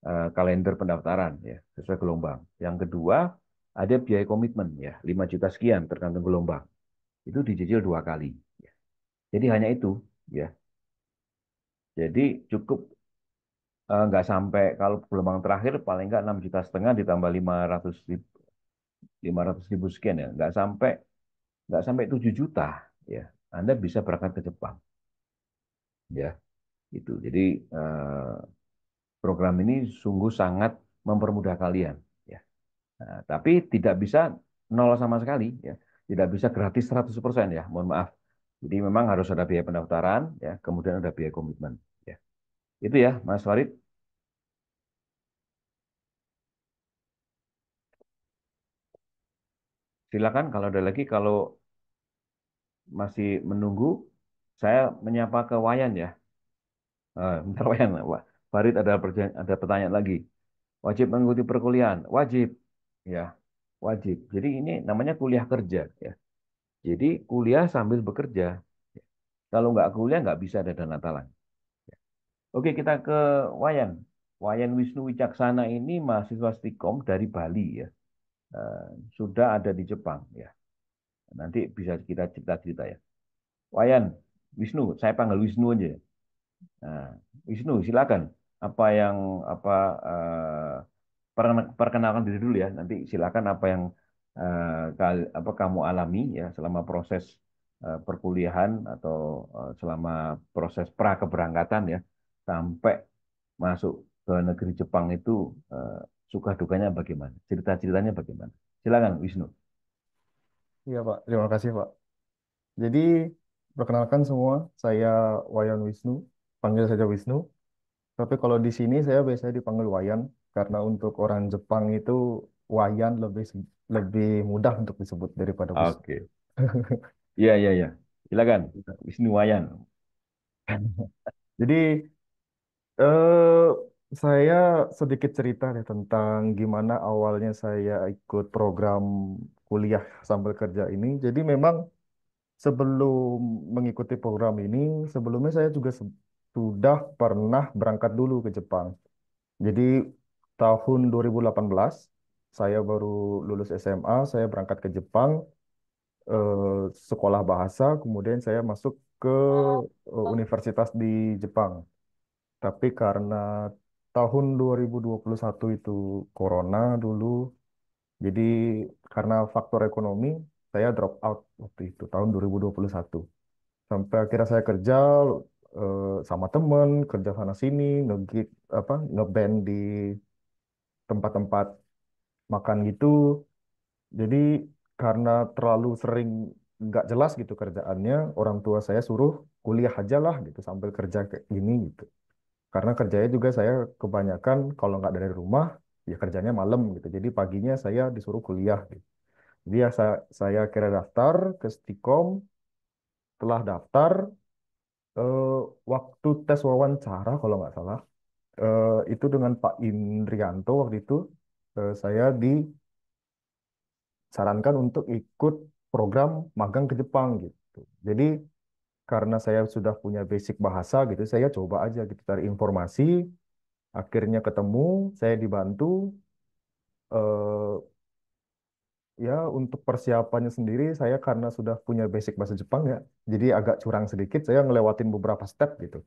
kalender pendaftaran ya, sesuai gelombang. Yang kedua, ada biaya komitmen ya, 5 juta sekian tergantung gelombang. Itu dicicil 2 kali. Ya. Jadi hanya itu ya. Jadi cukup nggak sampai kalau gelombang terakhir paling nggak 6,5 juta ditambah 500 ribu sekian ya, nggak sampai 7 juta ya. Anda bisa berangkat ke Jepang ya. Itu. Jadi eh, program ini sungguh sangat mempermudah kalian ya. Nah, tapi tidak bisa nol sama sekali ya. Tidak bisa gratis 100% ya, mohon maaf. Jadi memang harus ada biaya pendaftaran ya, kemudian ada biaya komitmen ya. Itu ya, Mas Farid. Silakan kalau ada lagi, kalau masih menunggu saya menyapa ke Wayan ya. Bentar Wayan, Farid ada pertanyaan lagi. Wajib mengikuti perkuliahan, wajib ya, wajib. Jadi ini namanya kuliah kerja ya. Jadi kuliah sambil bekerja. Kalau nggak kuliah nggak bisa ada dana talang. Oke, kita ke Wayan. Wayan Wisnu Wicaksana ini mahasiswa Stikom dari Bali ya. Eh, sudah ada di Jepang ya. Nanti bisa kita cerita-cerita ya. Wayan, Wisnu, saya panggil Wisnu aja. Nah, Wisnu, silakan. Apa yang apa perkenalkan diri dulu ya. Nanti silakan apa yang apa kamu alami ya selama proses perkuliahan atau selama proses pra keberangkatan ya sampai masuk ke negeri Jepang itu eh, suka dukanya bagaimana? Cerita-ceritanya bagaimana? Silakan Wisnu. Iya Pak, terima kasih Pak. Jadi, perkenalkan semua, saya Wayan Wisnu, panggil saja Wisnu. Tapi kalau di sini saya biasanya dipanggil Wayan, karena untuk orang Jepang itu Wayan lebih mudah untuk disebut daripada Wisnu. Oke. Iya, iya, iya. Silakan Wisnu Wayan. Jadi, eh, saya sedikit cerita deh tentang gimana awalnya saya ikut program kuliah sambil kerja ini. Jadi memang sebelum mengikuti program ini, sebelumnya saya juga sudah pernah berangkat dulu ke Jepang. Jadi tahun 2018, saya baru lulus SMA, saya berangkat ke Jepang, sekolah bahasa, kemudian saya masuk ke universitas di Jepang. Tapi karena tahun 2021 itu corona dulu, jadi karena faktor ekonomi, saya drop out waktu itu, tahun 2021. Sampai akhirnya saya kerja sama temen, kerja sana sini, ngegig apa ngeband di tempat-tempat makan gitu. Jadi karena terlalu sering nggak jelas gitu kerjaannya, orang tua saya suruh kuliah aja lah gitu sambil kerja kayak gini gitu. Karena kerjanya juga saya kebanyakan kalau nggak dari rumah ya kerjanya malam gitu. Jadi paginya saya disuruh kuliah gitu. Jadi ya saya kira daftar ke Stikom, setelah daftar eh, waktu tes wawancara kalau nggak salah itu dengan Pak Indrianto waktu itu saya disarankan untuk ikut program magang ke Jepang gitu. Jadi karena saya sudah punya basic bahasa gitu, saya coba aja gitu cari informasi. Akhirnya ketemu, saya dibantu. eh, Ya untuk persiapannya sendiri, saya karena sudah punya basic bahasa Jepang ya, jadi agak curang sedikit. Saya ngelewatin beberapa step gitu.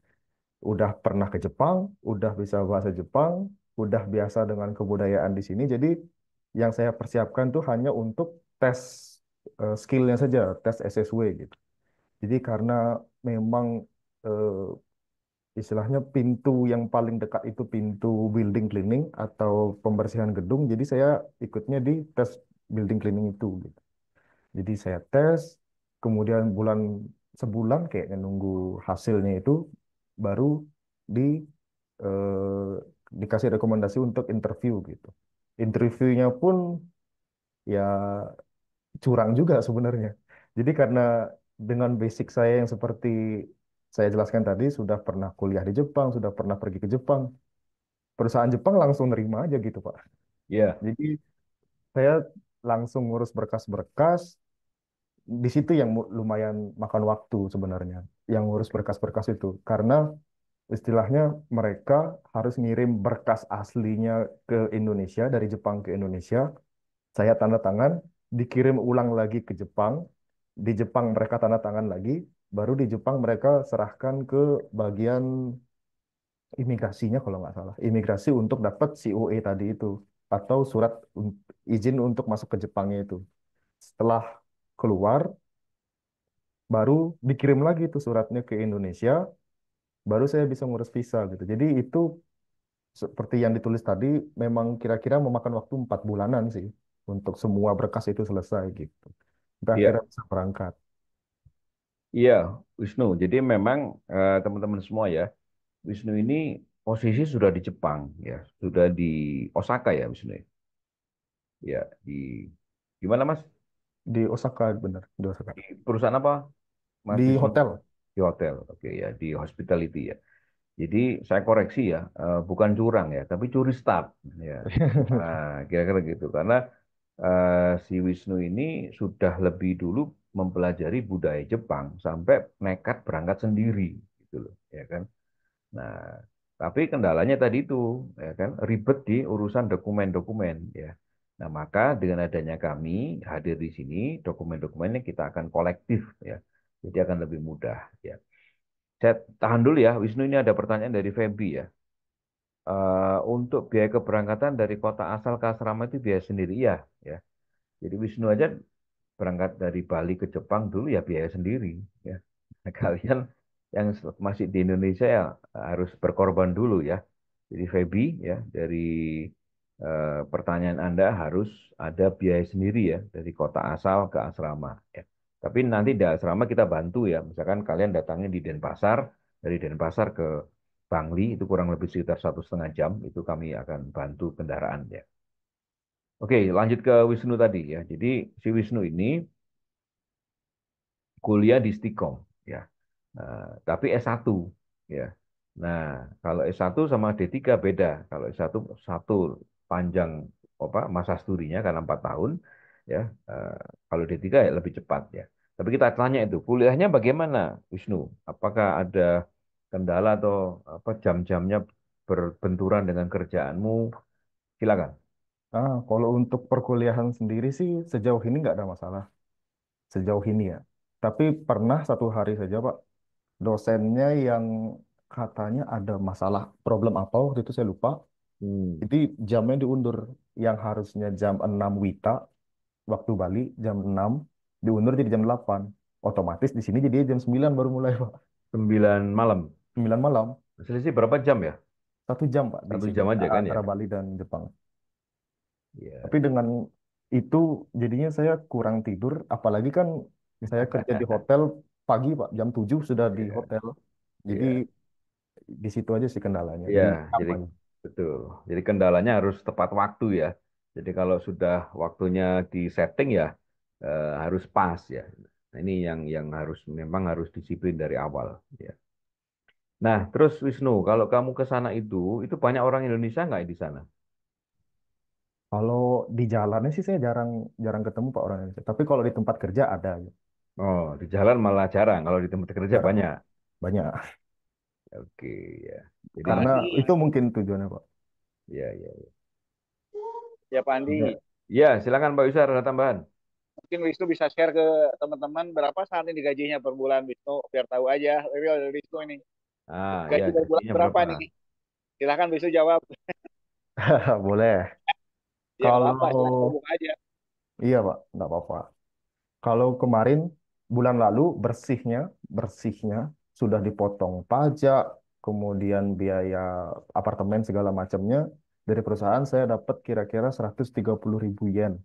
Udah pernah ke Jepang, udah bisa bahasa Jepang, udah biasa dengan kebudayaan di sini. Jadi yang saya persiapkan tuh hanya untuk tes skillnya saja, tes SSW gitu. Jadi karena memang eh, istilahnya pintu yang paling dekat itu pintu building cleaning atau pembersihan gedung. Jadi saya ikutnya di tes building cleaning itu gitu. Jadi saya tes, kemudian sebulan kayaknya nunggu hasilnya itu baru di eh, dikasih rekomendasi untuk interview gitu. Interviewnya pun ya curang juga sebenarnya. Jadi karena dengan basic saya yang seperti saya jelaskan tadi, sudah pernah kuliah di Jepang, sudah pernah pergi ke Jepang, perusahaan Jepang langsung nerima aja gitu, Pak. Iya, Jadi saya langsung ngurus berkas-berkas, di situ yang lumayan makan waktu sebenarnya, yang ngurus berkas-berkas itu. Karena istilahnya mereka harus ngirim berkas aslinya ke Indonesia, dari Jepang ke Indonesia, saya tanda tangan, dikirim ulang lagi ke Jepang, di Jepang mereka tanda tangan lagi, baru di Jepang mereka serahkan ke bagian imigrasinya kalau nggak salah, imigrasi untuk dapat COE tadi itu, atau surat izin untuk masuk ke Jepangnya itu. Setelah keluar, baru dikirim lagi tuh suratnya ke Indonesia, baru saya bisa ngurus visa gitu. Jadi itu seperti yang ditulis tadi, memang kira-kira memakan waktu 4 bulanan sih untuk semua berkas itu selesai gitu. Sampai akhirnya iya, bisa berangkat. iya, Wisnu. Jadi memang teman-teman semua ya, Wisnu ini posisi sudah di Jepang ya, sudah di Osaka ya Wisnu. Ya, di mana Mas? Di Osaka, bener, di Osaka. Di perusahaan apa Mas Di Wisnu? hotel. Di hotel. Oke ya, di hospitality ya. Jadi saya koreksi ya, bukan curang ya, tapi curi start ya. Nah, kira-kira gitu. Karena si Wisnu ini sudah lebih dulu mempelajari budaya Jepang sampai nekat berangkat sendiri gitu loh, ya kan. Nah, tapi kendalanya tadi itu, ya kan, ribet di urusan dokumen-dokumen, ya. Nah, maka dengan adanya kami hadir di sini, dokumen-dokumennya kita akan kolektif, ya. Jadi akan lebih mudah, ya. Saya tahan dulu ya, Wisnu, ini ada pertanyaan dari Feby ya. Untuk biaya keberangkatan dari kota asal ke asrama itu biaya sendiri, ya, ya. Jadi Wisnu aja berangkat dari Bali ke Jepang dulu ya biaya sendiri, ya. Nah, kalian yang masih di Indonesia ya harus berkorban dulu ya. Jadi Feby ya dari pertanyaan Anda harus ada biaya sendiri ya dari kota asal ke asrama ya. Tapi nanti di asrama kita bantu ya. Misalkan kalian datangnya di Denpasar, dari Denpasar ke Bangli itu kurang lebih sekitar 1,5 jam. Itu kami akan bantu kendaraan ya. Oke, lanjut ke Wisnu tadi ya. Jadi si Wisnu ini kuliah di Stikom ya. Tapi S1 ya. Nah, kalau S1 sama D3 beda. Kalau S1 satu panjang apa masa studinya karena 4 tahun ya. Eh, Kalau D3 ya lebih cepat ya. Tapi kita tanya itu, kuliahnya bagaimana, Wisnu? Apakah ada kendala atau apa jam-jamnya berbenturan dengan kerjaanmu? Silakan. Kalau untuk perkuliahan sendiri sih sejauh ini nggak ada masalah. Sejauh ini ya. Tapi pernah satu hari saja, Pak, dosennya yang katanya ada masalah problem apa waktu itu saya lupa. Hmm. Jadi jamnya diundur, yang harusnya jam 6 WITA waktu Bali jam 6 diundur jadi jam 8. Otomatis di sini jadi jam 9 baru mulai, Pak. 9 malam. 9 malam. Selisih berapa jam ya? 1 jam, Pak, di Satu sini jam aja kan ya? antara Bali dan Jepang. Tapi Iya. dengan itu jadinya saya kurang tidur, apalagi kan saya kerja di hotel pagi, Pak, jam 7 sudah di Iya. hotel. Jadi Iya. di situ aja sih kendalanya, Iya, di jadi apa ya. betul. Jadi kendalanya harus tepat waktu ya. Jadi kalau sudah waktunya di setting ya harus pas ya. Nah, ini yang harus memang harus disiplin dari awal ya. Nah, terus Wisnu, kalau kamu ke sana itu banyak orang Indonesia nggak di sana? Kalau di jalannya sih saya jarang jarang ketemu Pak orang Indonesia. Tapi kalau di tempat kerja ada, ya. Oh, di jalan malah jarang. Kalau di tempat kerja Jarang, banyak. banyak. Ya Oke ya. Jadi Karena Andi, itu mungkin tujuannya, Pak. ya ya. ya Pak Ya, Andi, ya silakan Pak Wisar ada tambahan. mungkin Wisnu bisa share ke teman-teman berapa saat ini gajinya per bulan Wisnu, biar tahu aja real dari Wisnu ini. Ah, ya Gaji per bulan gajinya berapa berapa? nih? Silahkan Wisnu jawab. Boleh. Ya nggak apa-apa, silahkan Kalau ngomong aja. iya, Pak, nggak apa-apa. Kalau kemarin bulan lalu bersihnya sudah dipotong pajak, kemudian biaya apartemen segala macamnya, dari perusahaan saya dapat kira-kira 130.000 yen.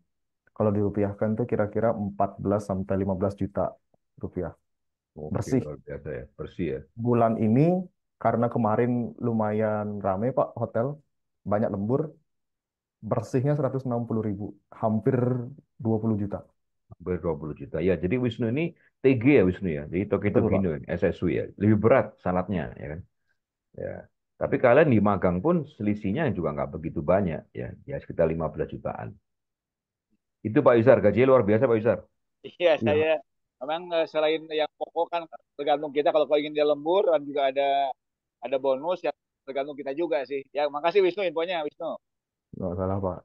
Kalau dirupiahkan tuh kira-kira 14 sampai 15 juta rupiah. Oke, Bersih. luar biasa ya, bersih ya. Bulan ini karena kemarin lumayan rame Pak hotel, banyak lembur, bersihnya 160.000, hampir 20 juta. Hampir 20 juta. Ya, jadi Wisnu ini TG ya Wisnu ya. Jadi Tokito Betul Pak. Gino, SSU ya. Lebih berat syaratnya ya kan. Ya. Tapi kalian di magang pun selisihnya juga nggak begitu banyak ya. Ya sekitar 15 jutaan. Itu Pak Yusar, gajinya luar biasa Pak Yusar. Iya, Iya, saya memang selain yang pokok kan tergantung kita kalau ingin dia lembur dan juga ada bonus yang tergantung kita juga sih. Ya, makasih Wisnu infonya Wisnu. nggak salah Pak.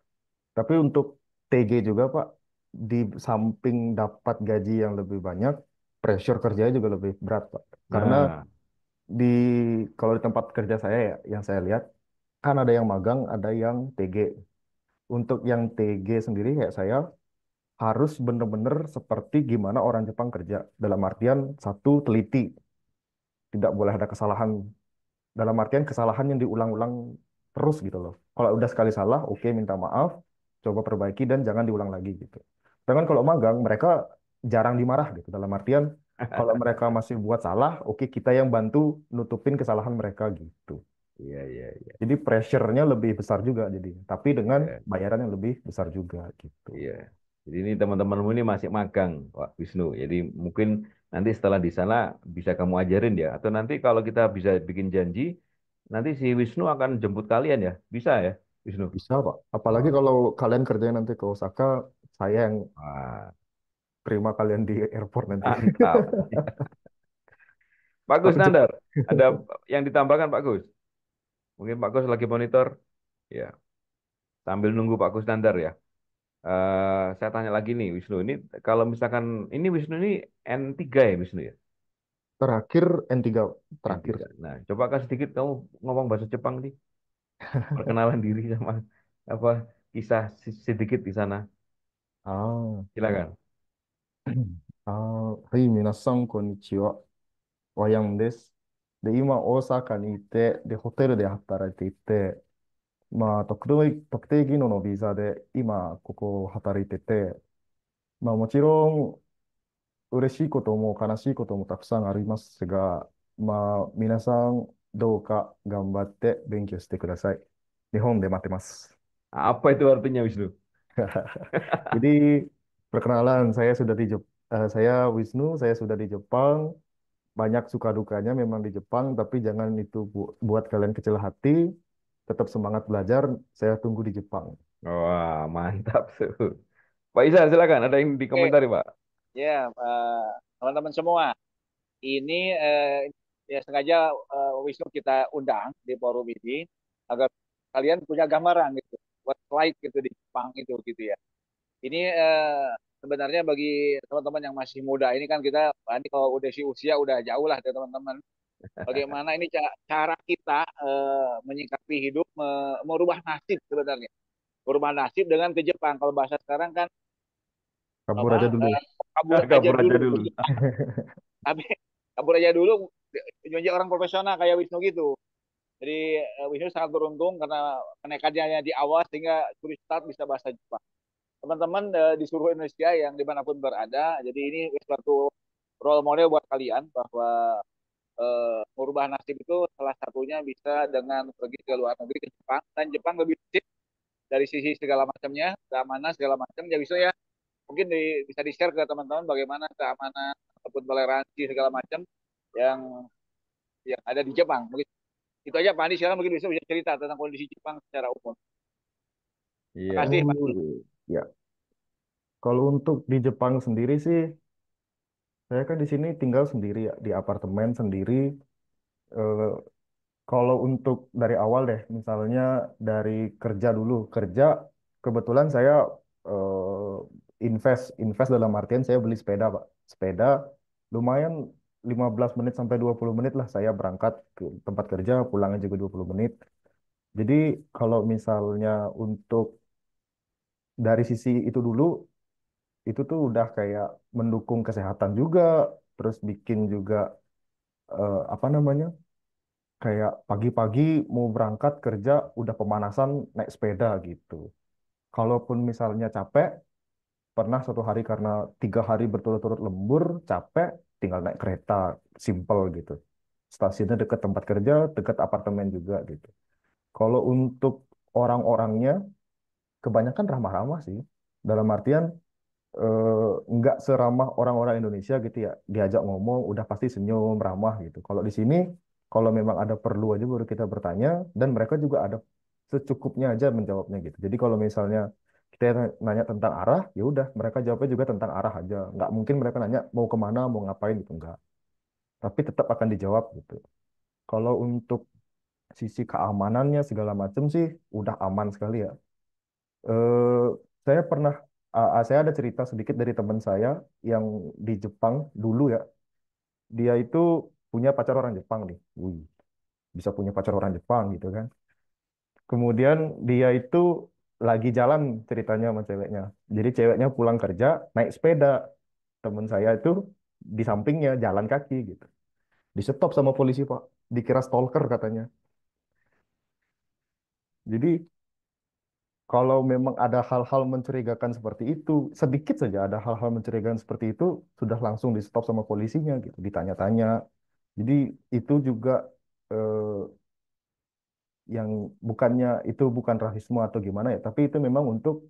Tapi untuk TG juga Pak, di samping dapat gaji yang lebih banyak, pressure kerjanya juga lebih berat Pak. Karena Nah, di kalau di tempat kerja saya ya, yang saya lihat, kan ada yang magang, ada yang TG. Untuk yang TG sendiri kayak saya, harus benar-benar seperti gimana orang Jepang kerja. Dalam artian, satu, teliti. Tidak boleh ada kesalahan. Dalam artian kesalahan yang diulang-ulang terus gitu loh. Kalau udah sekali salah, oke minta maaf, coba perbaiki dan jangan diulang lagi gitu. Sedangkan kalau magang, mereka jarang dimarah gitu. Dalam artian, kalau mereka masih buat salah, oke kita yang bantu nutupin kesalahan mereka gitu. iya iya iya. Jadi pressure-nya lebih besar juga jadi, tapi dengan Iya. bayaran yang lebih besar juga gitu. Iya. Jadi ini teman-temanmu ini masih magang, Pak Wisnu. Jadi mungkin nanti setelah di sana bisa kamu ajarin ya. Atau nanti kalau kita bisa bikin janji, nanti si Wisnu akan jemput kalian ya. Bisa ya, Wisnu? Bisa, Pak. Apalagi Oh, kalau kalian kerjanya nanti ke Osaka, saya yang wah, terima kalian di airport nanti. mantap. Pak Gus Tapi Nandar, ada yang ditambahkan Pak Gus? Mungkin Pak Gus lagi monitor. Ya, sambil nunggu Pak Gus Nandar ya. Saya tanya lagi nih, Wisnu. Ini kalau misalkan, ini Wisnu ini N3 ya, Wisnu ya? terakhir N3, terakhir. N3. Nah, coba kasih sedikit kamu ngomong bahasa Jepang nih. Perkenalan diri sama apa kisah sedikit di sana. Ah, Silakan. はい、皆さん、こんにちは。ワヤンです。で、今、大阪にいて、で、ホテルで働いていて、まあ、特定技能のビザで、今、ここ働いてて、まあ、もちろん、嬉しいことも悲しいこともたくさんありますが、まあ、皆さん、どうか頑張って勉強してください。日本で待ってます。Apa itu artinya Wisnu? Jadi, perkenalan, saya Wisnu, saya sudah di Jepang. Banyak suka dukanya memang di Jepang, tapi jangan itu buat kalian kecil hati. Tetap semangat belajar, saya tunggu di Jepang. Wah, mantap tuh. Pak Isa, silakan. Ada yang Oke, dikomentari, Pak? ya teman-teman semua, ini ya sengaja Wisnu kita undang di forum ini agar kalian punya gambaran gitu, what like gitu di Jepang itu gitu ya. Ini sebenarnya bagi teman-teman yang masih muda ini kan kita, ini kalau udah si usia udah jauh lah dari teman-teman. Bagaimana ini cara kita menyikapi hidup, merubah nasib sebenarnya. Merubah nasib dengan ke Jepang. Kalau bahasa sekarang kan Kabur apa aja dulu. kabur aja Kabur aja dulu ke dulu. Jepang. Tapi kabur aja dulu menjadi orang profesional kayak Wisnu gitu. Jadi Wisnu sangat beruntung karena kenaikannya di awal sehingga turis start bisa bahasa Jepang. Teman-teman di seluruh Indonesia yang dimanapun berada, jadi ini suatu role model buat kalian bahwa merubah nasib itu salah satunya bisa dengan pergi ke luar negeri ke Jepang, dan Jepang lebih sip dari sisi segala macamnya, keamanan segala macam. Ya bisa ya mungkin bisa di share ke teman-teman bagaimana keamanan ataupun toleransi segala macam yang yang ada di Jepang. Mungkin itu aja Pak Andi, sekarang mungkin bisa cerita tentang kondisi Jepang secara umum. Terima Iya. kasih Pak. Oh, ya. Kalau untuk di Jepang sendiri sih, saya kan di sini tinggal sendiri ya, di apartemen sendiri. Eh, Kalau untuk dari awal deh, misalnya dari kerja dulu. Kerja, kebetulan saya invest dalam artian saya beli sepeda, Pak. Sepeda lumayan 15 menit sampai 20 menit lah saya berangkat ke tempat kerja, pulangnya juga 20 menit. Jadi kalau misalnya untuk dari sisi itu dulu, itu tuh udah kayak mendukung kesehatan juga, terus bikin juga apa namanya? kayak pagi-pagi mau berangkat kerja udah pemanasan naik sepeda gitu. Kalaupun misalnya capek, pernah suatu hari karena 3 hari berturut-turut lembur, capek, tinggal naik kereta, simple gitu. Stasiunnya dekat tempat kerja, dekat apartemen juga gitu. Kalau untuk orang-orangnya, kebanyakan ramah-ramah sih. Dalam artian nggak seramah orang-orang Indonesia gitu ya. Diajak ngomong, udah pasti senyum, ramah gitu. Kalau di sini, kalau memang ada perlu aja baru kita bertanya, dan mereka juga ada secukupnya aja menjawabnya gitu. Jadi kalau misalnya kita nanya tentang arah, ya udah mereka jawabnya juga tentang arah aja. Nggak mungkin mereka nanya mau kemana, mau ngapain gitu enggak. Tapi tetap akan dijawab gitu. Kalau untuk sisi keamanannya segala macam sih udah aman sekali ya. eh, saya pernah saya ada cerita sedikit dari teman saya yang di Jepang dulu ya. Dia itu punya pacar orang Jepang nih. Wih, bisa punya pacar orang Jepang gitu kan. Kemudian dia itu lagi jalan ceritanya sama ceweknya. Jadi ceweknya pulang kerja naik sepeda. Teman saya itu di sampingnya jalan kaki gitu. Di stop sama polisi, Pak. Dikira stalker katanya. Jadi kalau memang ada hal-hal mencurigakan seperti itu, sedikit saja ada hal-hal mencurigakan seperti itu, sudah langsung di stop sama polisinya gitu, ditanya-tanya. Jadi itu juga eh, yang bukannya itu bukan rasisme atau gimana ya, tapi itu memang untuk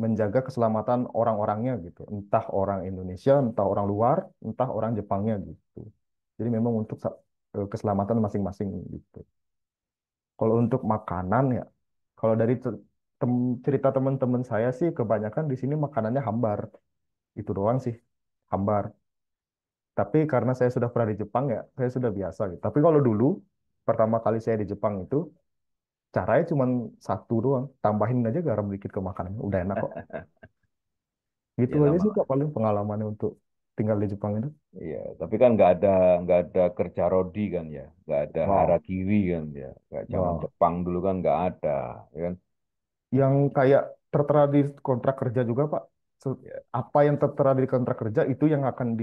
menjaga keselamatan orang-orangnya gitu, entah orang Indonesia, entah orang luar, entah orang Jepangnya gitu. Jadi memang untuk keselamatan masing-masing gitu. Kalau untuk makanan ya, kalau dari cerita teman-teman saya sih kebanyakan di sini makanannya hambar. Itu doang sih, hambar. Tapi karena saya sudah pernah di Jepang ya, saya sudah biasa gitu. Tapi kalau dulu, pertama kali saya di Jepang itu, caranya cuma satu doang. Tambahin aja garam dikit ke makanannya, udah enak kok. Gitu Ya aja sih sama. Kak, paling pengalamannya untuk tinggal di Jepang itu. Iya, tapi kan nggak ada kerja rodi kan ya, nggak ada Wow, harakiri kan ya, kayak zaman wow. Jepang dulu kan nggak ada, ya kan? Yang kayak tertera di kontrak kerja juga Pak, Ya, apa yang tertera di kontrak kerja itu yang akan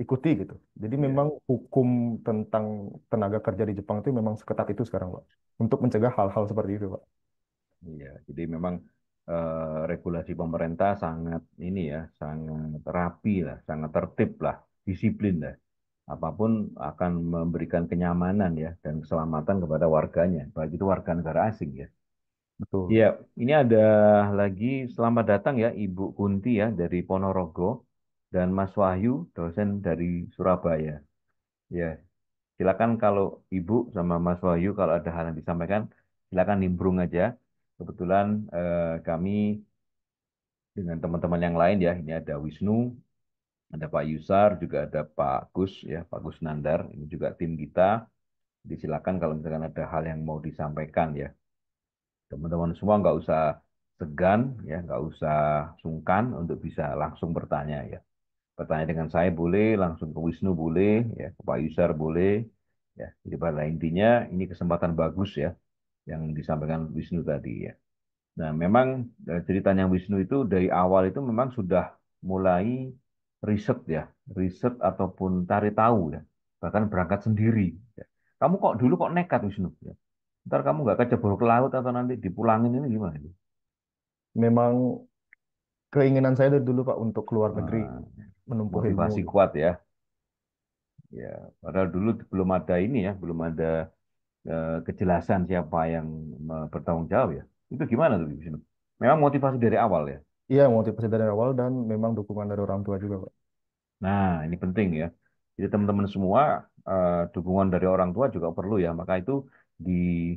ikuti gitu. Jadi ya, memang hukum tentang tenaga kerja di Jepang itu memang seketat itu sekarang Pak. Untuk mencegah hal-hal seperti itu Pak. iya. Jadi memang regulasi pemerintah sangat ini ya, sangat rapi lah, sangat tertib lah, disiplin lah. Apapun akan memberikan kenyamanan ya dan keselamatan kepada warganya, baik itu warga negara asing ya. Betul. Iya, ini ada lagi selamat datang ya Ibu Kunti ya dari Ponorogo dan Mas Wahyu dosen dari Surabaya. Ya, silakan kalau Ibu sama Mas Wahyu kalau ada hal yang disampaikan silakan nimbrung aja. Kebetulan kami dengan teman-teman yang lain ya, ini ada Wisnu, ada Pak Yusar, juga ada Pak Gus ya, Pak Gus Nandar. Ini juga tim kita. Disilakan kalau misalkan ada hal yang mau disampaikan ya. Teman-teman semua nggak usah segan ya, nggak usah sungkan untuk bisa langsung bertanya ya. Bertanya dengan saya boleh, langsung ke Wisnu boleh, ya, ke Pak Yusar boleh, ya. Jadi pada intinya ini kesempatan bagus ya yang disampaikan Wisnu tadi ya. Nah, memang ceritanya Wisnu itu dari awal itu memang sudah mulai riset ya, riset ataupun cari tahu ya, bahkan berangkat sendiri. Ya. Kamu kok dulu kok nekat Wisnu? Ya. Ntar kamu nggak kecebur ke laut atau nanti dipulangin ini gimana? Itu? Memang keinginan saya dari dulu Pak untuk keluar negeri Nah, menumpuk ilmu motivasi gitu. kuat ya. Ya, padahal dulu belum ada ini ya, belum ada kejelasan siapa yang bertanggung jawab ya. Itu gimana tuh Wisnu? Memang motivasi dari awal ya. Iya, motivasi dari awal dan memang dukungan dari orang tua juga Pak. Nah, ini penting ya. Jadi teman-teman semua dukungan dari orang tua juga perlu ya. Maka itu di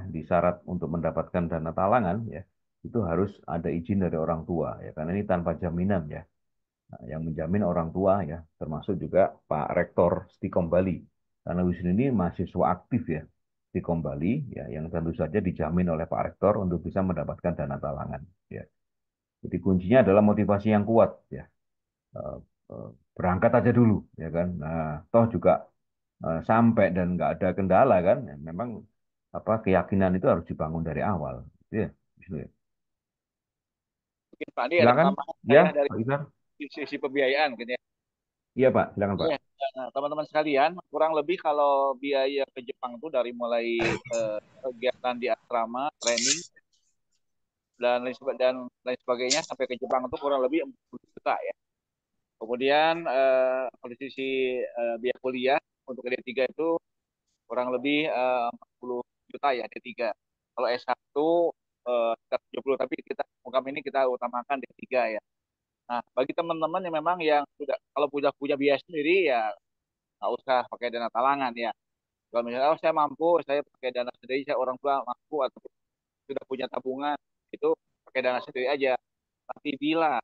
di syarat untuk mendapatkan dana talangan ya, itu harus ada izin dari orang tua ya. Karena ini tanpa jaminan ya. Nah, yang menjamin orang tua ya, termasuk juga Pak Rektor Stikom Bali. Karena Wisnu ini mahasiswa aktif ya Stikom Bali ya, yang tentu saja dijamin oleh Pak Rektor untuk bisa mendapatkan dana talangan ya. Jadi kuncinya adalah motivasi yang kuat ya. Eh, eh, Berangkat aja dulu ya kan. Nah, toh juga sampai dan nggak ada kendala kan. Ya, memang keyakinan itu harus dibangun dari awal. Gitu ya, Wisnu ya. Mungkin Pak Andi ada Silakan tambahan ya, saya dari Pak Ikrar. sisi pembiayaan gitu ya. Iya Pak, silakan Pak. Iya. teman-teman sekalian, kurang lebih kalau biaya ke Jepang itu dari mulai kegiatan di asrama, training, dan lain sebagainya sampai ke Jepang itu kurang lebih 40 juta ya. Kemudian kalau di sisi biaya kuliah untuk D3 itu kurang lebih 40 juta ya D3. Kalau S1 sekitar 70, tapi kita program ini kita utamakan D3 ya. Nah, bagi teman-teman yang memang yang sudah kalau punya punya biaya sendiri ya nggak usah pakai dana talangan ya. Kalau misalnya oh, saya mampu, saya pakai dana sendiri, saya orang tua mampu atau sudah punya tabungan, itu pakai dana sendiri aja. Tapi bila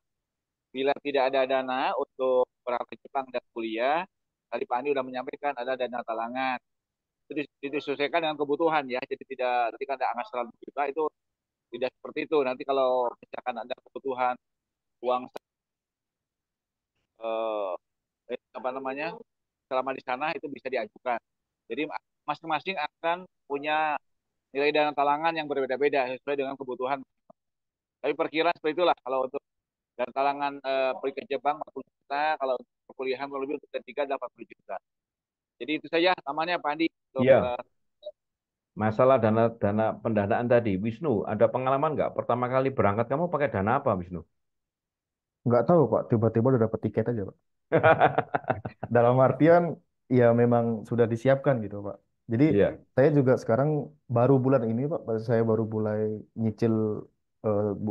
bila tidak ada dana untuk berangkat ke Jepang dan kuliah, tadi Pak Andi sudah menyampaikan ada dana talangan. Itu disesuaikan dengan kebutuhan ya. Jadi tidak nanti kan ada angka 100 juta itu tidak seperti itu. Nanti kalau misalkan ada kebutuhan uang eh, apa namanya selama di sana itu bisa diajukan. Jadi masing-masing akan punya nilai dana talangan yang berbeda-beda sesuai dengan kebutuhan. Tapi perkiraan seperti itulah kalau untuk dana talangan pergi ke Jepang 40 juta, kalau untuk perkuliahan kurang lebih untuk ketiga 80 juta. Jadi itu saja namanya Pak Andi untuk Iya, masalah dana dana pendanaan tadi, Wisnu, ada pengalaman nggak? Pertama kali berangkat kamu pakai dana apa, Wisnu? Nggak tahu Pak, tiba-tiba udah dapet tiket aja Pak. Dalam artian ya memang sudah disiapkan gitu Pak. Jadi Iya, saya juga sekarang baru bulan ini Pak, saya baru mulai nyicil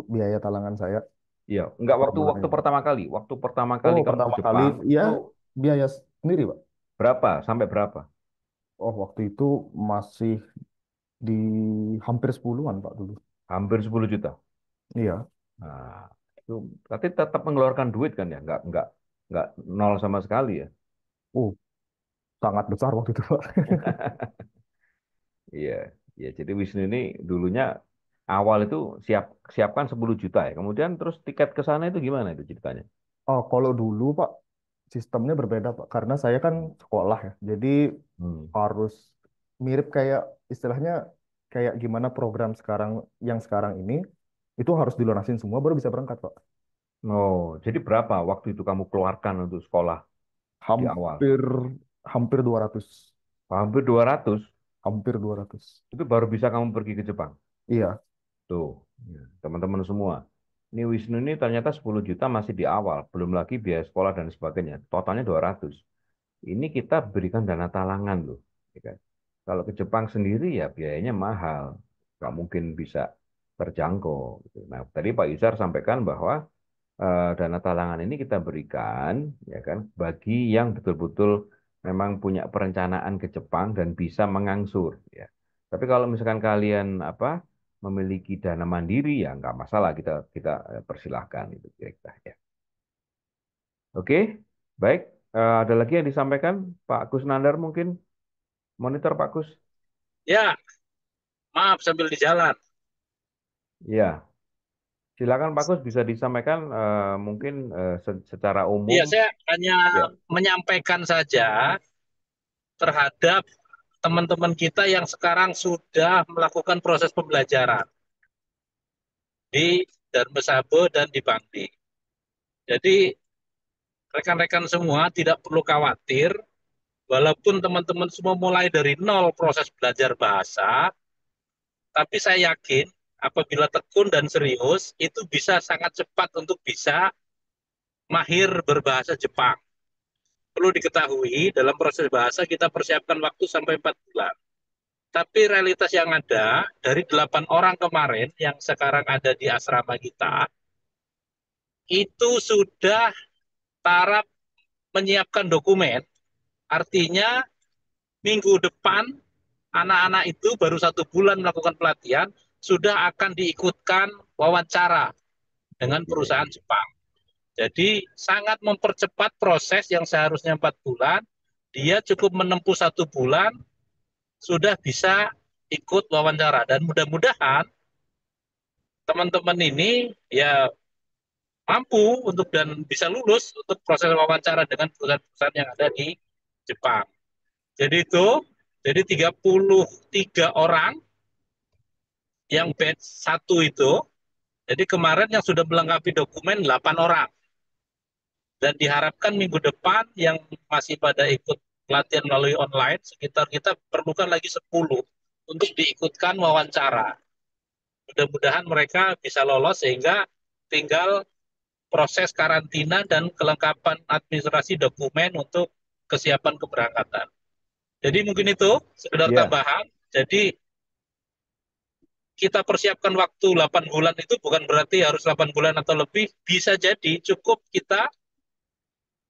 biaya talangan saya iya. Nggak per waktu bulan waktu ini. pertama kali. Waktu pertama kali Oh, kamu ke pertama kali Jepang ya itu biaya sendiri Pak. berapa? Sampai berapa? Oh, waktu itu masih di hampir 10-an Pak dulu. Hampir 10 juta. Iya. Nah, itu tapi tetap mengeluarkan duit kan ya? Nggak nol sama sekali ya. Oh, sangat besar waktu itu Pak. Iya, iya. Jadi Wisnu ini dulunya awal itu siapkan 10 juta ya. Kemudian terus tiket ke sana itu gimana itu ceritanya? Oh, kalau dulu Pak sistemnya berbeda Pak karena saya kan sekolah ya. Jadi Hmm. harus mirip kayak istilahnya kayak gimana program sekarang yang sekarang ini itu harus dilunasin semua baru bisa berangkat Pak. Oh, jadi berapa waktu itu kamu keluarkan untuk sekolah di awal? Hampir hampir 200. Hampir 200. Hampir 200. Itu baru bisa kamu pergi ke Jepang. Iya. Tuh, ya, teman-teman semua. Ini Wisnu ini ternyata 10 juta masih di awal, belum lagi biaya sekolah dan sebagainya. Totalnya 200. Ini kita berikan dana talangan loh. Ya kan? Kalau ke Jepang sendiri ya biayanya mahal. Nggak mungkin bisa terjangkau, gitu. Nah, tadi Pak Yusar sampaikan bahwa dana talangan ini kita berikan ya kan bagi yang betul-betul memang punya perencanaan ke Jepang dan bisa mengangsur ya. Tapi kalau misalkan kalian apa memiliki dana mandiri ya nggak masalah kita kita persilahkan itu kira-kira ya. Oke, baik. Ada lagi yang disampaikan Pak Kus Nandar mungkin monitor Pak Kus. Ya, maaf sambil di jalan. Ya, silakan Pak Kus bisa disampaikan mungkin secara umum Iya, saya hanya ya. menyampaikan saja terhadap teman-teman kita yang sekarang sudah melakukan proses pembelajaran di Dharma Sabo dan di Bangli. Jadi rekan-rekan semua tidak perlu khawatir, walaupun teman-teman semua mulai dari nol proses belajar bahasa, tapi saya yakin apabila tekun dan serius, itu bisa sangat cepat untuk bisa mahir berbahasa Jepang. Perlu diketahui, dalam proses bahasa kita persiapkan waktu sampai 4 bulan. Tapi realitas yang ada, dari 8 orang kemarin yang sekarang ada di asrama kita, itu sudah taraf menyiapkan dokumen, artinya minggu depan anak-anak itu baru 1 bulan melakukan pelatihan, sudah akan diikutkan wawancara dengan Oke. perusahaan Jepang. Jadi sangat mempercepat proses yang seharusnya 4 bulan, dia cukup menempuh 1 bulan, sudah bisa ikut wawancara. Dan mudah-mudahan teman-teman ini ya mampu untuk dan bisa lulus untuk proses wawancara dengan perusahaan-perusahaan yang ada di Jepang. Jadi 33 orang yang batch 1 itu, jadi kemarin yang sudah melengkapi dokumen 8 orang. Dan diharapkan minggu depan yang masih pada ikut pelatihan melalui online, sekitar kita perlukan lagi 10 untuk diikutkan wawancara. Mudah-mudahan mereka bisa lolos sehingga tinggal proses karantina dan kelengkapan administrasi dokumen untuk kesiapan keberangkatan. Jadi mungkin itu sekedar Iya, tambahan. Jadi kita persiapkan waktu 8 bulan itu bukan berarti harus 8 bulan atau lebih. Bisa jadi cukup kita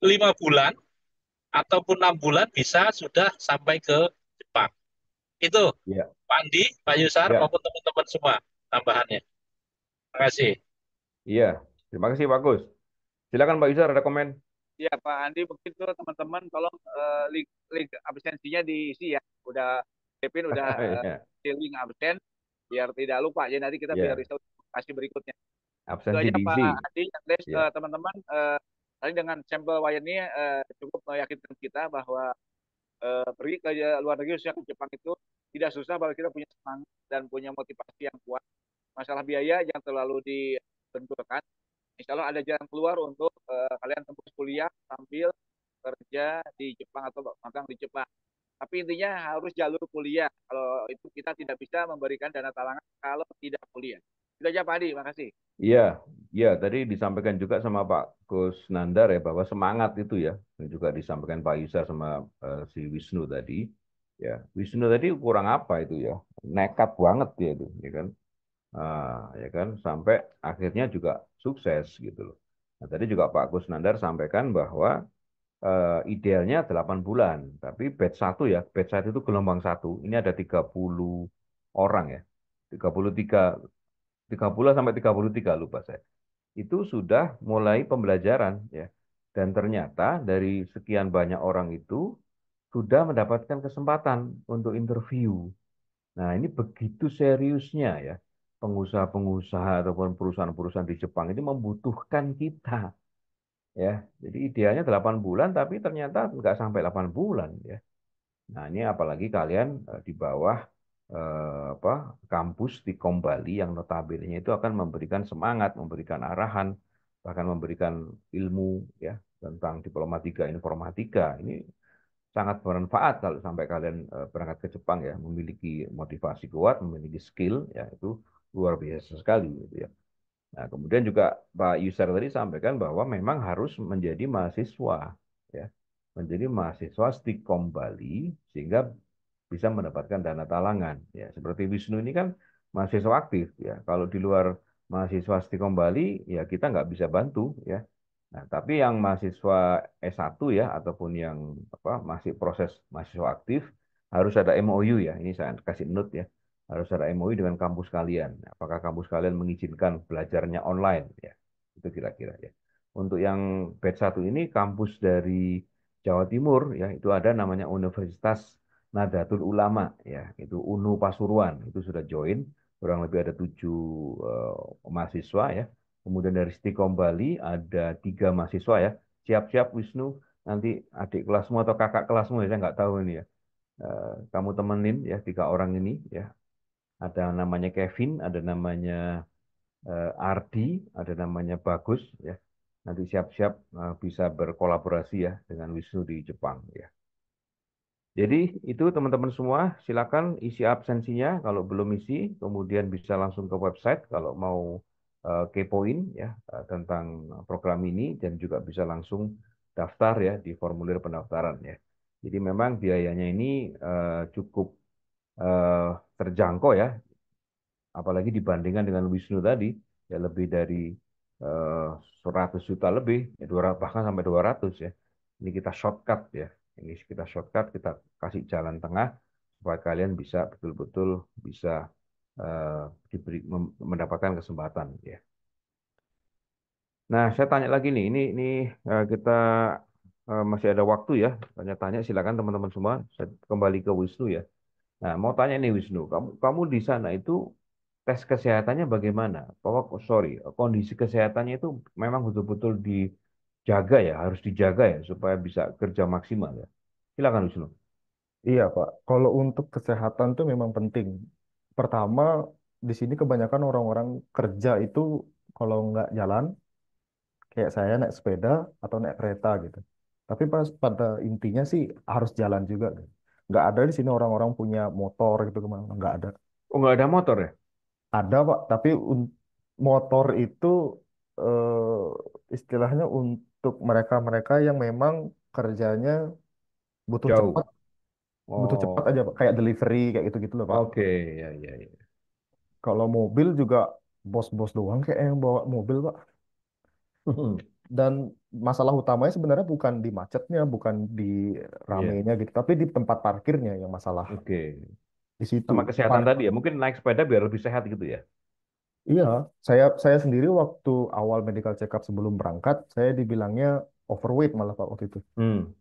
5 bulan ataupun 6 bulan bisa sudah sampai ke Jepang. Itu iya, Pak Andi, Pak Yusar, iya, maupun teman-teman semua tambahannya. Terima kasih. iya. Terima kasih Pak Gus. Silakan Pak Yusar, ada komen? Ya Pak Andi mungkin tuh teman-teman tolong link absensinya diisi ya. Udah Kevin udah Iya, link absen biar tidak lupa. Jadi nanti kita biar iya. bisa kasih berikutnya. Itu Absensi aja Pak diisi. Andi, Agnes, Iya, teman-teman. Tadi dengan sampel wayar ini cukup meyakinkan kita bahwa pergi ke luar negeri khususnya ke Jepang itu tidak susah kalau kita punya semangat dan punya motivasi yang kuat. Masalah biaya jangan terlalu dibenturkan. Insya Allah ada jalan keluar untuk kalian tembus kuliah sambil kerja di Jepang atau magang di Jepang. Tapi intinya harus jalur kuliah. Kalau itu kita tidak bisa memberikan dana talangan kalau tidak kuliah. Itu aja Pak Adi, makasih. iya, iya. Tadi disampaikan juga sama Pak Gus Nandar ya bahwa semangat itu ya, yang juga disampaikan Pak Yusar sama si Wisnu tadi. Ya, Wisnu tadi kurang apa itu ya? Nekat banget dia itu, ya kan? Ya kan, sampai akhirnya juga sukses gitu loh. Nah, tadi juga Pak Gus Nandar sampaikan bahwa idealnya 8 bulan, tapi batch satu ya, batch satu itu gelombang satu. Ini ada 30 orang ya. 33, 30 sampai 33 lupa saya. Itu sudah mulai pembelajaran ya. Dan ternyata dari sekian banyak orang itu sudah mendapatkan kesempatan untuk interview. Nah, ini begitu seriusnya ya. Pengusaha-pengusaha ataupun perusahaan-perusahaan di Jepang ini membutuhkan kita ya. Jadi idealnya 8 bulan tapi ternyata nggak sampai 8 bulan ya. Nah, ini apalagi kalian di bawah apa kampus di Bali yang notabene itu akan memberikan semangat, memberikan arahan, bahkan memberikan ilmu ya tentang diplomatika, informatika. Ini sangat bermanfaat kalau sampai kalian berangkat ke Jepang ya, memiliki motivasi kuat, memiliki skill ya itu luar biasa sekali gitu ya. Nah, kemudian juga Pak Yusar tadi sampaikan bahwa memang harus menjadi mahasiswa ya. Menjadi mahasiswa Stikom Bali sehingga bisa mendapatkan dana talangan ya. Seperti Wisnu ini kan mahasiswa aktif ya. Kalau di luar mahasiswa Stikom Bali ya kita nggak bisa bantu ya. Nah, tapi yang mahasiswa S1 ya ataupun yang apa masih proses mahasiswa aktif harus ada MOU ya. Ini saya kasih note ya. Harus ada MOU dengan kampus kalian. Apakah kampus kalian mengizinkan belajarnya online ya. Itu kira-kira ya. Untuk yang batch 1 ini kampus dari Jawa Timur ya itu ada namanya Universitas Nadatul Ulama ya. Itu UNU Pasuruan itu sudah join kurang lebih ada 7 mahasiswa ya. Kemudian dari Stikom Bali ada 3 mahasiswa ya. Siap-siap Wisnu, nanti adik kelasmu atau kakak kelasmu ya, saya nggak tahu ini ya. Kamu temenin ya 3 orang ini ya. Ada namanya Kevin, ada namanya Ardi, ada namanya Bagus ya. Nanti siap-siap bisa berkolaborasi ya dengan Wisnu di Jepang ya. Jadi itu teman-teman semua silakan isi absensinya kalau belum isi, kemudian bisa langsung ke website kalau mau kepoin ya tentang program ini dan juga bisa langsung daftar ya di formulir pendaftaran ya. Jadi memang biayanya ini cukup eh, terjangkau ya, apalagi dibandingkan dengan Wisnu tadi ya lebih dari 100 juta lebih, ya 200, bahkan sampai 200 ya. Ini kita shortcut ya. Ini kita shortcut, kita kasih jalan tengah supaya kalian bisa betul-betul bisa eh, mendapatkan kesempatan ya. Nah, saya tanya lagi nih, ini kita masih ada waktu ya, tanya-tanya silakan teman-teman semua. Saya kembali ke Wisnu ya. Nah, mau tanya nih Wisnu, kamu di sana itu tes kesehatannya bagaimana? Bahwa, sorry, kondisi kesehatannya itu memang betul-betul dijaga ya, harus dijaga ya supaya bisa kerja maksimal ya. Silakan Wisnu. Iya, Pak. Kalau untuk kesehatan tuh memang penting. Pertama, di sini kebanyakan orang-orang kerja itu kalau nggak jalan, kayak saya naik sepeda atau naik kereta gitu. Tapi pada intinya sih harus jalan juga gitu. Nggak ada di sini orang-orang punya motor gitu kemana, nggak ada. Oh, nggak ada motor ya? Ada Pak, tapi motor itu istilahnya untuk mereka-mereka yang memang kerjanya butuh cepat, Jauh. butuh cepat Oh, aja Pak. Kayak delivery kayak gitu-gitu loh Pak. oke, ya, ya, ya. Kalau mobil juga bos-bos doang kayak yang bawa mobil Pak. Dan masalah utamanya sebenarnya bukan di macetnya, bukan di Iya, ramenya gitu, tapi di tempat parkirnya yang masalah. oke. Di situ. Sama kesehatan tadi ya, mungkin naik sepeda biar lebih sehat gitu ya. Iya, saya sendiri waktu awal medical check up sebelum berangkat, saya dibilangnya overweight malah Pak waktu itu. Hmm.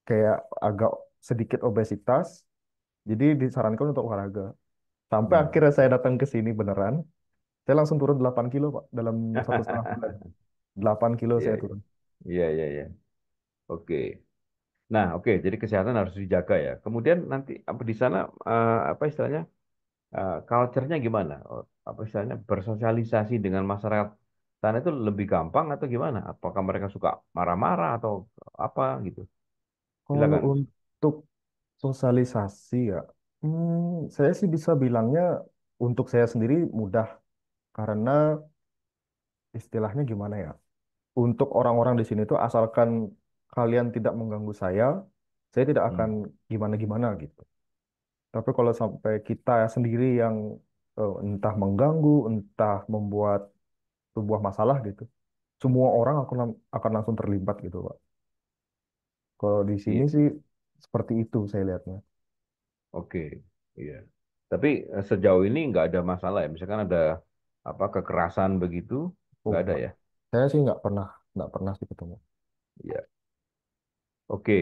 Kayak agak sedikit obesitas, jadi disarankan untuk olahraga. Sampai Hmm. akhirnya saya datang ke sini beneran, saya langsung turun 8 kilo Pak dalam 1,5 bulan. 8 kilo Iya, saya iya, turun. iya, iya, iya. Oke. Nah, oke, jadi kesehatan harus dijaga ya. Kemudian nanti apa di sana apa istilahnya culture-nya gimana? Oh, apa istilahnya bersosialisasi dengan masyarakat sana itu lebih gampang atau gimana? Apakah mereka suka marah-marah atau apa gitu? Kalau Silakan. untuk sosialisasi ya, saya sih bisa bilangnya untuk saya sendiri mudah karena istilahnya gimana ya? Untuk orang-orang di sini tuh asalkan kalian tidak mengganggu saya tidak akan Hmm. gimana-gimana gitu. Tapi kalau sampai kita sendiri yang entah mengganggu, entah membuat sebuah masalah gitu, semua orang akan langsung terlibat gitu, Pak. Kalau di sini Iya, sih seperti itu saya lihatnya. oke. Iya. Tapi sejauh ini nggak ada masalah ya. Misalkan ada apa kekerasan begitu, Oh, nggak ada Pak. ya. Saya sih nggak pernah sih ketemu. Iya. Oke.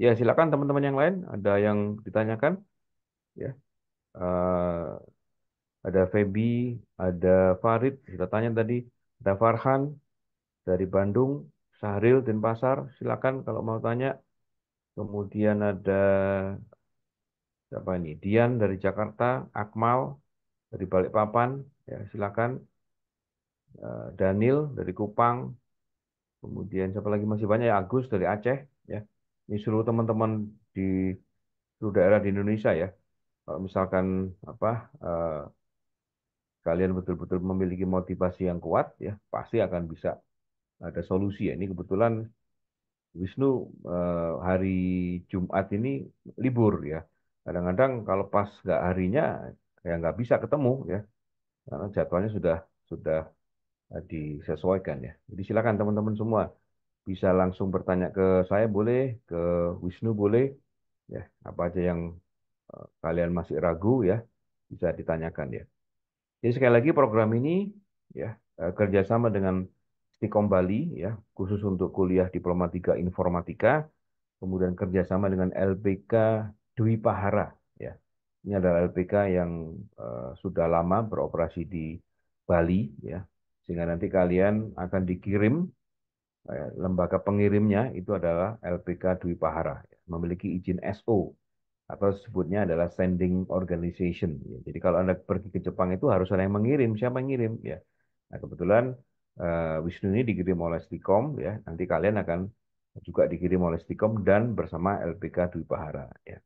Ya, silakan teman-teman yang lain. Ada yang ditanyakan? Ya. Eh, ada Feby, ada Farid, kita tanya tadi. Ada Farhan dari Bandung, Sahril Denpasar, silakan kalau mau tanya. Kemudian ada siapa ini? Dian dari Jakarta, Akmal dari Balikpapan, ya silakan. Daniel dari Kupang, kemudian siapa lagi masih banyak ya Agus dari Aceh, ya. Ini seluruh teman-teman di seluruh daerah di Indonesia ya. Kalau misalkan apa eh, kalian betul-betul memiliki motivasi yang kuat, ya pasti akan bisa ada solusi ya. Ini kebetulan Wisnu hari Jumat ini libur ya. Kadang-kadang kalau pas nggak harinya ya nggak bisa ketemu ya, karena jadwalnya sudah disesuaikan ya. Jadi silakan teman-teman semua bisa langsung bertanya ke saya boleh, ke Wisnu boleh, ya apa aja yang kalian masih ragu ya bisa ditanyakan ya. Jadi sekali lagi program ini ya kerjasama dengan Stikom Bali ya khusus untuk kuliah Diploma 3 Informatika, kemudian kerjasama dengan LPK Dwi Pahara ya. Ini adalah LPK yang sudah lama beroperasi di Bali ya, sehingga nanti kalian akan dikirim lembaga pengirimnya itu adalah LPK Dwi Pahara, ya, memiliki izin SO atau sebutnya adalah sending organization. Ya. Jadi kalau Anda pergi ke Jepang itu harus ada yang mengirim. Siapa yang ngirim? Ya. Nah, kebetulan Wisnu ini dikirim oleh Stikom, ya. Nanti kalian akan juga dikirim oleh Stikom dan bersama LPK Dwi Pahara. Ya.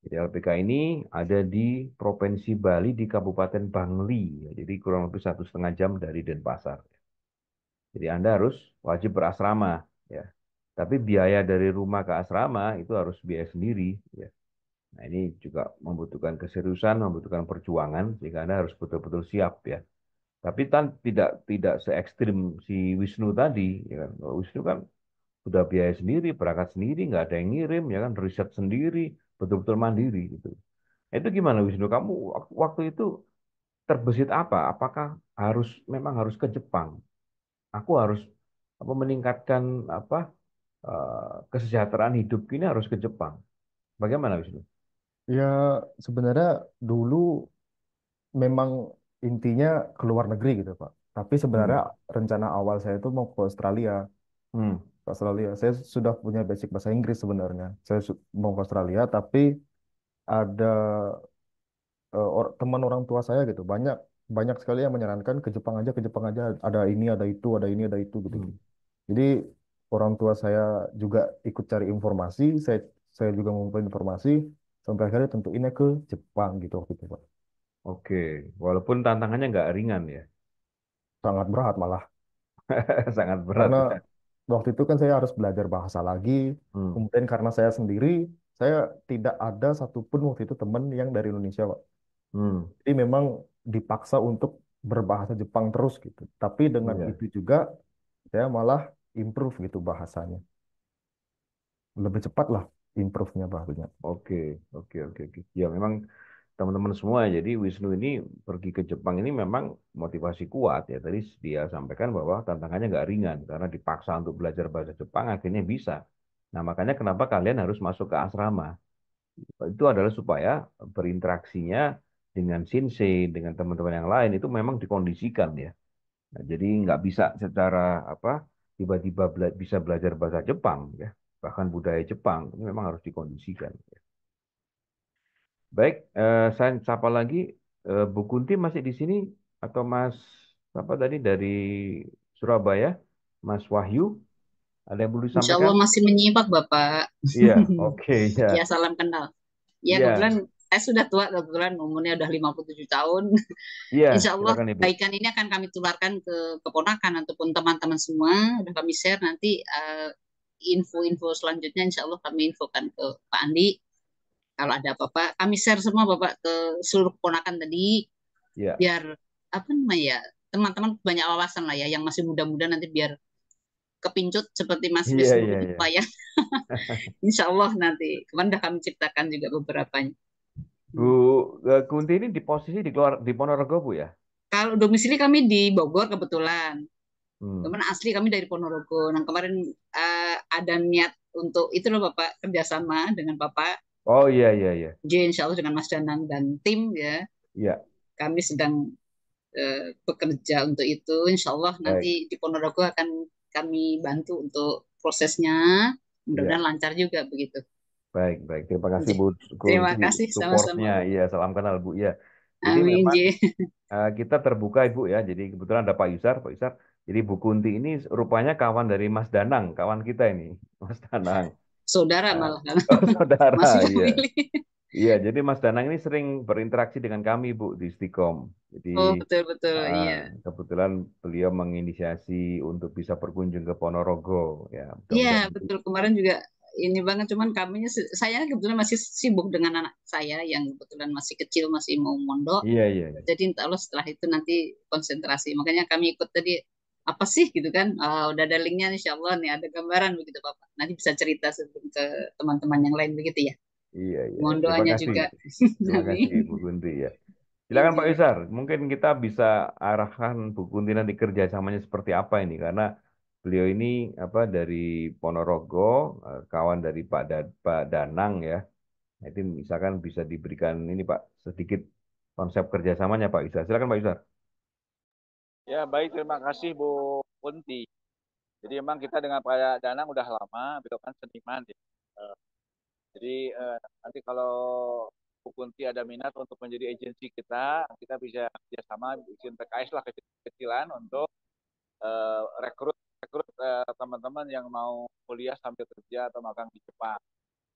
Jadi LPK ini ada di Provinsi Bali di Kabupaten Bangli. Ya. Jadi kurang lebih 1,5 jam dari Denpasar. Jadi Anda harus wajib berasrama. Ya. Tapi biaya dari rumah ke asrama itu harus biaya sendiri. Ya. Nah, ini juga membutuhkan keseriusan, membutuhkan perjuangan, sehingga Anda harus betul-betul siap ya. Tapi tidak se ekstrim si Wisnu tadi, ya kan? Kalau Wisnu kan sudah biaya sendiri, berangkat sendiri, nggak ada yang ngirim, ya kan, riset sendiri, betul-betul mandiri gitu. Itu gimana Wisnu? Kamu waktu itu terbesit apa? Apakah memang harus ke Jepang? Aku harus apa meningkatkan apa kesejahteraan hidup ini harus ke Jepang. Bagaimana Wisnu? Ya sebenarnya dulu memang intinya ke luar negeri gitu Pak. Tapi sebenarnya Hmm. rencana awal saya itu mau ke Australia. Hmm. Ke Australia. Saya sudah punya basic bahasa Inggris sebenarnya. Saya mau ke Australia, tapi ada teman orang tua saya gitu banyak banyak sekali yang menyarankan ke Jepang aja, ada ini, ada itu, ada ini, ada itu gitu. Jadi orang tua saya juga ikut cari informasi, saya juga ngumpulin informasi, sampai akhirnya tentuinnya ke Jepang gitu waktu itu, Pak. Oke, walaupun tantangannya nggak ringan ya, Sangat berat malah, sangat berat karena ya. waktu itu kan saya harus belajar bahasa lagi, Hmm. kemudian karena saya sendiri, saya tidak ada satupun waktu itu teman yang dari Indonesia, Pak. Hmm. Jadi memang dipaksa untuk berbahasa Jepang terus gitu. Tapi dengan Iya. itu juga saya malah improve gitu bahasanya. Lebih cepat lah improve-nya bahasanya. Oke, oke, oke, oke. Ya memang teman-teman semua, jadi Wisnu ini pergi ke Jepang ini memang motivasi kuat ya. Tadi dia sampaikan bahwa tantangannya nggak ringan karena dipaksa untuk belajar bahasa Jepang akhirnya bisa. Nah makanya kenapa kalian harus masuk ke asrama. Itu adalah supaya berinteraksinya dengan sensei, dengan teman-teman yang lain itu memang dikondisikan ya. Nah, jadi nggak bisa secara apa tiba-tiba bisa belajar bahasa Jepang ya. Bahkan budaya Jepang ini memang harus dikondisikan. Baik, saya sapa lagi. Bu Kunti masih di sini atau Mas apa tadi dari Surabaya, Mas Wahyu, ada yang perlu Insya disampaikan? Allah masih menyimak Bapak. Iya, oke ya, Ya, salam kenal. Ya, iya, kebetulan saya sudah tua, kebetulan umurnya udah 57 tahun. iya. Insya Allah Silakan Ibu. kebaikan ini akan kami tularkan ke keponakan ataupun teman-teman semua. Udah kami share nanti info-info selanjutnya insya Allah kami infokan ke Pak Andi. Kalau ada apa-apa, kami share semua Bapak ke seluruh keponakan tadi. Iya, Biar apa namanya ya, teman-teman banyak wawasan lah ya, yang masih muda-muda nanti biar kepincut seperti Mas iya, Wisnu iya, itu iya. Pak ya. Insya Allah nanti. Kemarin udah kami ciptakan juga beberapanya. Bu Kunti ini di posisi di Ponorogo Bu ya? Kalau domisili kami di Bogor kebetulan. Hmm. Teman asli kami dari Ponorogo. Nah kemarin ada niat untuk itu loh Bapak, kerjasama dengan Bapak Oh iya, iya, iya, J, Insya Allah dengan Mas Danang dan tim ya. iya. Kami sedang bekerja untuk itu. Insya Allah Baik, nanti di Ponorogo akan kami bantu untuk prosesnya. iya. Mudah-mudahan lancar juga begitu. Baik, baik. Terima kasih J. Bu Terima Kunti kasih supportnya. sama-sama. Iya, salam kenal Bu. Iya. Jadi Amin memang J. kita terbuka Ibu ya. Jadi kebetulan ada Pak Yusar, Pak Yusar. Jadi Bu Kunti ini rupanya kawan dari Mas Danang, kawan kita ini, Mas Danang. Saudara Nah, malah kan. oh, saudara, Masih iya. family. Iya, jadi Mas Danang ini sering berinteraksi dengan kami Bu di Stikom. Jadi Oh betul-betul ah, iya. kebetulan beliau menginisiasi untuk bisa berkunjung ke Ponorogo. Ya, Iya mudah-mudahan nanti. betul, kemarin juga ini banget, cuman kami saya kebetulan masih sibuk dengan anak saya yang kebetulan masih kecil, masih mau mondok. Iya, iya, iya. Jadi insya Allah setelah itu nanti konsentrasi. Makanya kami ikut tadi apa sih gitu kan. Udah ada linknya insya Allah nih, ada gambaran begitu Bapak. Nanti bisa cerita sebelum ke teman-teman yang lain begitu ya. Iya, iya. Mohon Terima doanya kasih. juga. Terima kasih Amin. Bu Kunti ya. Silakan Pak Izin. Yusar, mungkin kita bisa arahkan Bu Kunti nanti kerjasamanya seperti apa ini, karena beliau ini apa dari Ponorogo, kawan dari Pak Danang ya. Jadi misalkan bisa diberikan ini Pak sedikit konsep kerjasamanya Pak Yusar. Silakan Pak Yusar. Ya, baik, terima kasih Bu Kunti. Jadi memang kita dengan Pak Danang udah lama, beliau kan seniman ya. Eh, Jadi nanti kalau Bu Kunti ada minat untuk menjadi agensi kita bisa kerjasama bikin PKS lah kecil-kecilan untuk rekrut rekrut teman-teman yang mau kuliah sambil kerja atau magang di Jepang.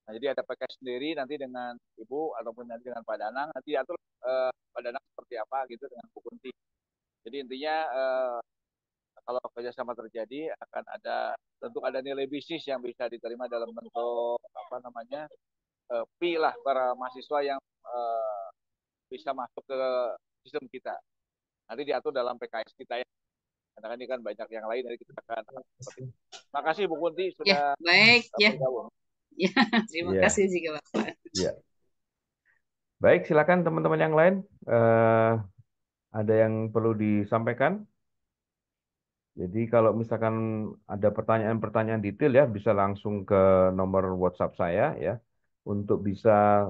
Nah, jadi ada PKS sendiri nanti dengan Ibu ataupun nanti dengan Pak Danang, nanti atur Pak Danang seperti apa gitu dengan Bu Kunti. Jadi intinya kalau kerjasama terjadi akan ada tentu ada nilai bisnis yang bisa diterima dalam bentuk apa namanya fee lah para mahasiswa yang bisa masuk ke sistem kita. Nanti diatur dalam PKS kita ya. Karena ini kan banyak yang lain, jadi kita akan seperti itu. Terima kasih Bu Kunti Ya sudah baik ya. bergabung. Ya terima Iya, kasih juga Bapak. iya. Baik, silakan teman-teman yang lain. Ada yang perlu disampaikan? Jadi kalau misalkan ada pertanyaan-pertanyaan detail ya bisa langsung ke nomor WhatsApp saya ya. Untuk bisa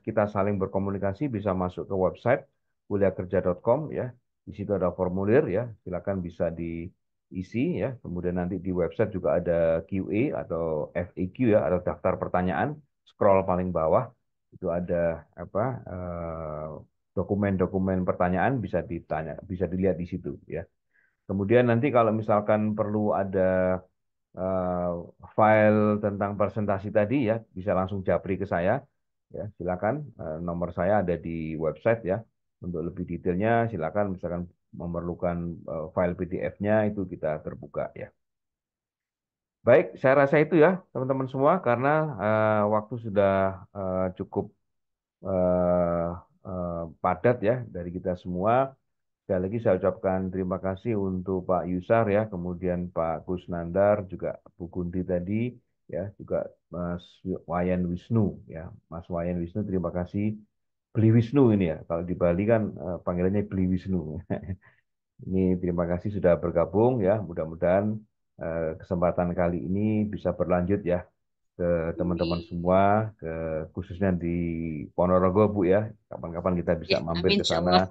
kita saling berkomunikasi bisa masuk ke website kuliahkerja.com ya. Di situ ada formulir ya. Silakan bisa diisi ya. Kemudian nanti di website juga ada QA atau FAQ ya atau daftar pertanyaan. Scroll paling bawah itu ada apa dokumen-dokumen pertanyaan bisa ditanya, bisa dilihat di situ ya. Kemudian nanti kalau misalkan perlu ada eh, file tentang presentasi tadi ya, bisa langsung japri ke saya ya. Silakan, nomor saya ada di website ya. Untuk lebih detailnya silakan, misalkan memerlukan file PDF-nya itu kita terbuka ya. Baik, saya rasa itu ya teman-teman semua karena waktu sudah cukup eh, padat ya dari kita semua. Sekali lagi saya ucapkan terima kasih untuk Pak Yusar ya, kemudian Pak Gus Nandar, juga Bu Kunti tadi ya, juga Mas Wayan Wisnu ya. Mas Wayan Wisnu terima kasih. Beli Wisnu ini ya. Kalau di Bali kan panggilannya Beli Wisnu. Ini terima kasih sudah bergabung ya. Mudah-mudahan kesempatan kali ini bisa berlanjut ya ke teman-teman semua, ke khususnya di Ponorogo Bu ya. Kapan-kapan kita bisa Ya, mampir amin ke insya sana, Allah.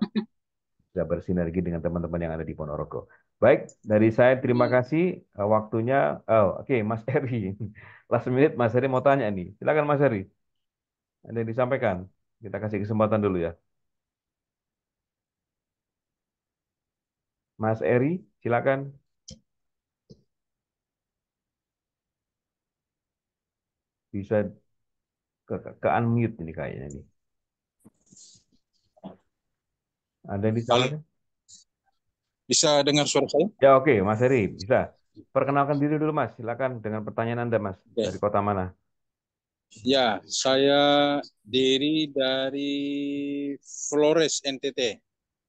bisa bersinergi dengan teman-teman yang ada di Ponorogo. Baik, dari saya terima kasih waktunya. Oh, oke, Mas Eri. Last minute Mas Eri mau tanya nih. Silakan Mas Eri. Ada yang disampaikan. Kita kasih kesempatan dulu ya. Mas Eri, silakan. Bisa ke unmute ini kayaknya nih. Ada yang Halo, disampaikan? bisa dengar suara saya? Ya oke, Mas Eri, bisa. Perkenalkan diri dulu Mas. Silakan dengan pertanyaan Anda Mas. Oke. Dari kota mana? Ya, saya Diri dari Flores, NTT.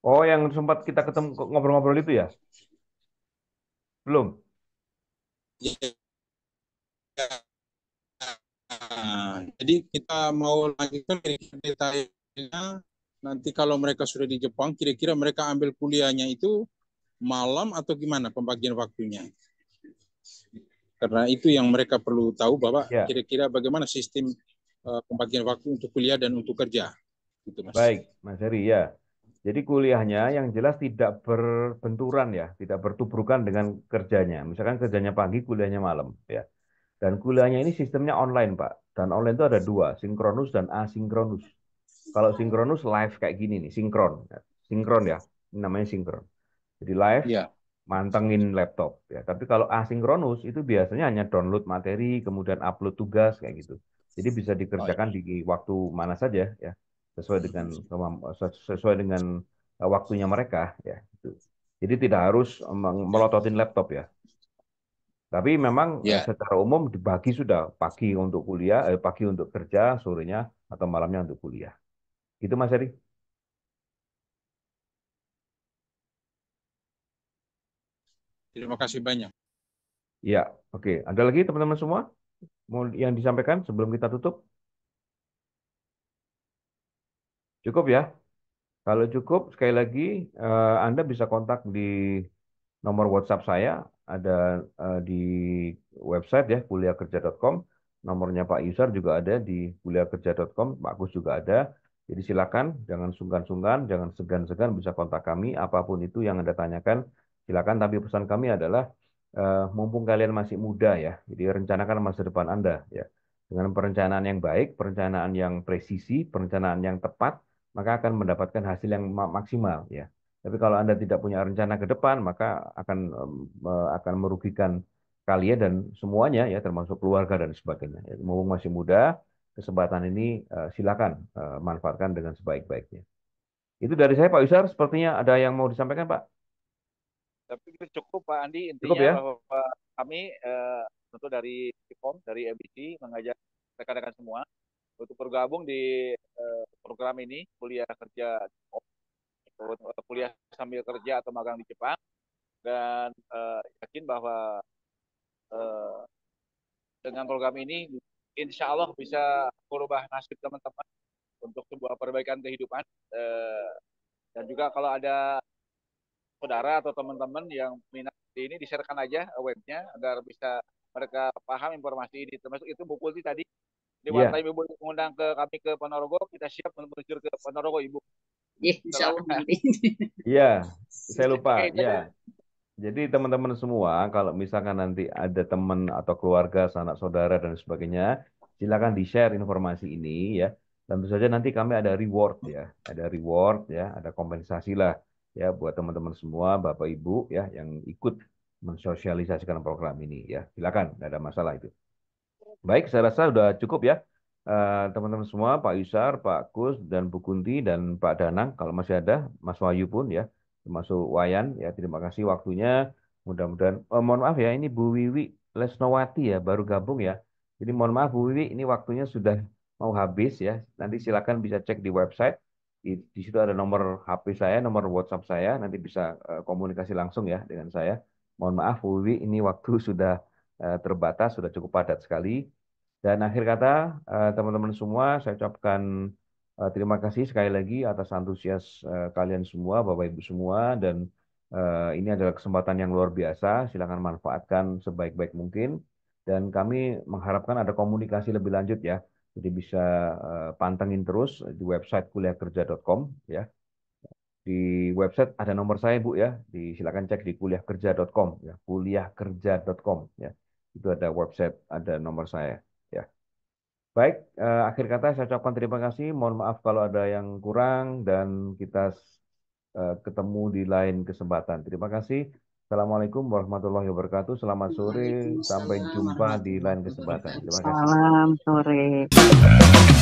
Oh, yang sempat kita ketemu ngobrol-ngobrol itu ya? Belum? Ya, jadi kita mau lanjutkan detailnya. Nanti kalau mereka sudah di Jepang, kira-kira mereka ambil kuliahnya itu malam atau gimana pembagian waktunya? Karena itu yang mereka perlu tahu bahwa Ya. kira-kira bagaimana sistem pembagian waktu untuk kuliah dan untuk kerja. Gitu, Mas. Baik, Mas Heri, ya. Jadi kuliahnya yang jelas tidak berbenturan ya, tidak bertubrukan dengan kerjanya. Misalkan kerjanya pagi, kuliahnya malam ya. Dan kuliahnya ini sistemnya online, Pak. Dan online itu ada dua, sinkronus dan asinkronus. Kalau sinkronus live kayak gini nih, sinkron. Sinkron ya, ini namanya sinkron. Jadi live, Ya. mantengin laptop ya. Tapi kalau asinkronus itu biasanya hanya download materi, kemudian upload tugas kayak gitu. Jadi bisa Oh, ya. dikerjakan di waktu mana saja ya, sesuai dengan waktunya mereka ya. Gitu. Jadi tidak harus melototin laptop ya. Tapi memang Ya. secara umum dibagi sudah pagi untuk kuliah, pagi untuk kerja, sorenya atau malamnya untuk kuliah. Gitu Mas Eri? Terima kasih banyak. Ya, oke. Ada lagi teman-teman semua mau yang disampaikan sebelum kita tutup? Cukup ya? Kalau cukup, sekali lagi Anda bisa kontak di nomor WhatsApp saya, ada di website ya, kuliahkerja.com. Nomornya Pak Yusar juga ada di kuliahkerja.com, Pak Agus juga ada. Jadi silakan, jangan sungkan-sungkan, jangan segan-segan bisa kontak kami, apapun itu yang Anda tanyakan, silakan. Tapi pesan kami adalah, mumpung kalian masih muda ya, jadi rencanakan masa depan Anda ya. Dengan perencanaan yang baik, perencanaan yang presisi, perencanaan yang tepat, maka akan mendapatkan hasil yang maksimal ya. Tapi kalau Anda tidak punya rencana ke depan, maka akan merugikan kalian dan semuanya ya, termasuk keluarga dan sebagainya. Ya, mumpung masih muda, kesempatan ini silakan manfaatkan dengan sebaik-baiknya. Itu dari saya Pak Yusar, sepertinya ada yang mau disampaikan Pak. Tapi itu cukup Pak Andi, Cukup intinya ya? bahwa kami tentu dari Tipom, dari MBC mengajak rekan-rekan semua untuk bergabung di program ini kuliah kerja kuliah sambil kerja atau magang di Jepang, dan yakin bahwa eh, dengan program ini insya Allah bisa merubah nasib teman-teman untuk sebuah perbaikan kehidupan. Dan juga kalau ada saudara atau teman-teman yang minat ini, di-sharekan aja webnya agar bisa mereka paham informasi ini. Termasuk itu Bu Kulti tadi, di one Iya, time Ibu mengundang ke kami ke Ponorogo, kita siap menuju ke Ponorogo Ibu. Ya, insya Setelah Allah nanti. iya, saya lupa. oke, Ya, jadi jadi teman-teman semua, kalau misalkan nanti ada teman atau keluarga, sanak saudara dan sebagainya, silakan di-share informasi ini ya. Tentu saja nanti kami ada reward ya, ada kompensasi lah ya buat teman-teman semua, Bapak Ibu ya yang ikut mensosialisasikan program ini ya. Silakan, nggak ada masalah itu. Baik, saya rasa sudah cukup ya. Teman-teman semua, Pak Yusar, Pak Kus, dan Bu Kunti, dan Pak Danang, kalau masih ada, Mas Wahyu pun ya, termasuk Wayan, ya terima kasih waktunya. Mudah-mudahan, mohon maaf ya, ini Bu Wiwi Lesnowati ya, baru gabung ya. Jadi mohon maaf Bu Wiwi, ini waktunya sudah mau habis ya. Nanti silakan bisa cek di website. Di situ ada nomor HP saya, nomor WhatsApp saya, nanti bisa komunikasi langsung ya dengan saya. Mohon maaf Bu Wiwi, ini waktu sudah terbatas, sudah cukup padat sekali. Dan akhir kata, teman-teman semua, saya ucapkan terima kasih sekali lagi atas antusias kalian semua, Bapak Ibu semua, dan ini adalah kesempatan yang luar biasa. Silakan manfaatkan sebaik-baik mungkin. Dan kami mengharapkan ada komunikasi lebih lanjut ya. Jadi bisa pantengin terus di website kuliahkerja.com ya. Di website ada nomor saya Bu ya. Silakan cek di kuliahkerja.com ya, kuliahkerja.com ya. Itu ada website, ada nomor saya ya. Baik, akhir kata saya ucapkan terima kasih. Mohon maaf kalau ada yang kurang dan kita ketemu di lain kesempatan. Terima kasih. Assalamualaikum warahmatullahi wabarakatuh. Selamat sore, sampai Waalaikumsalam jumpa di lain warahmatullahi kesempatan. wabarakatuh. Terima kasih. Salam sore.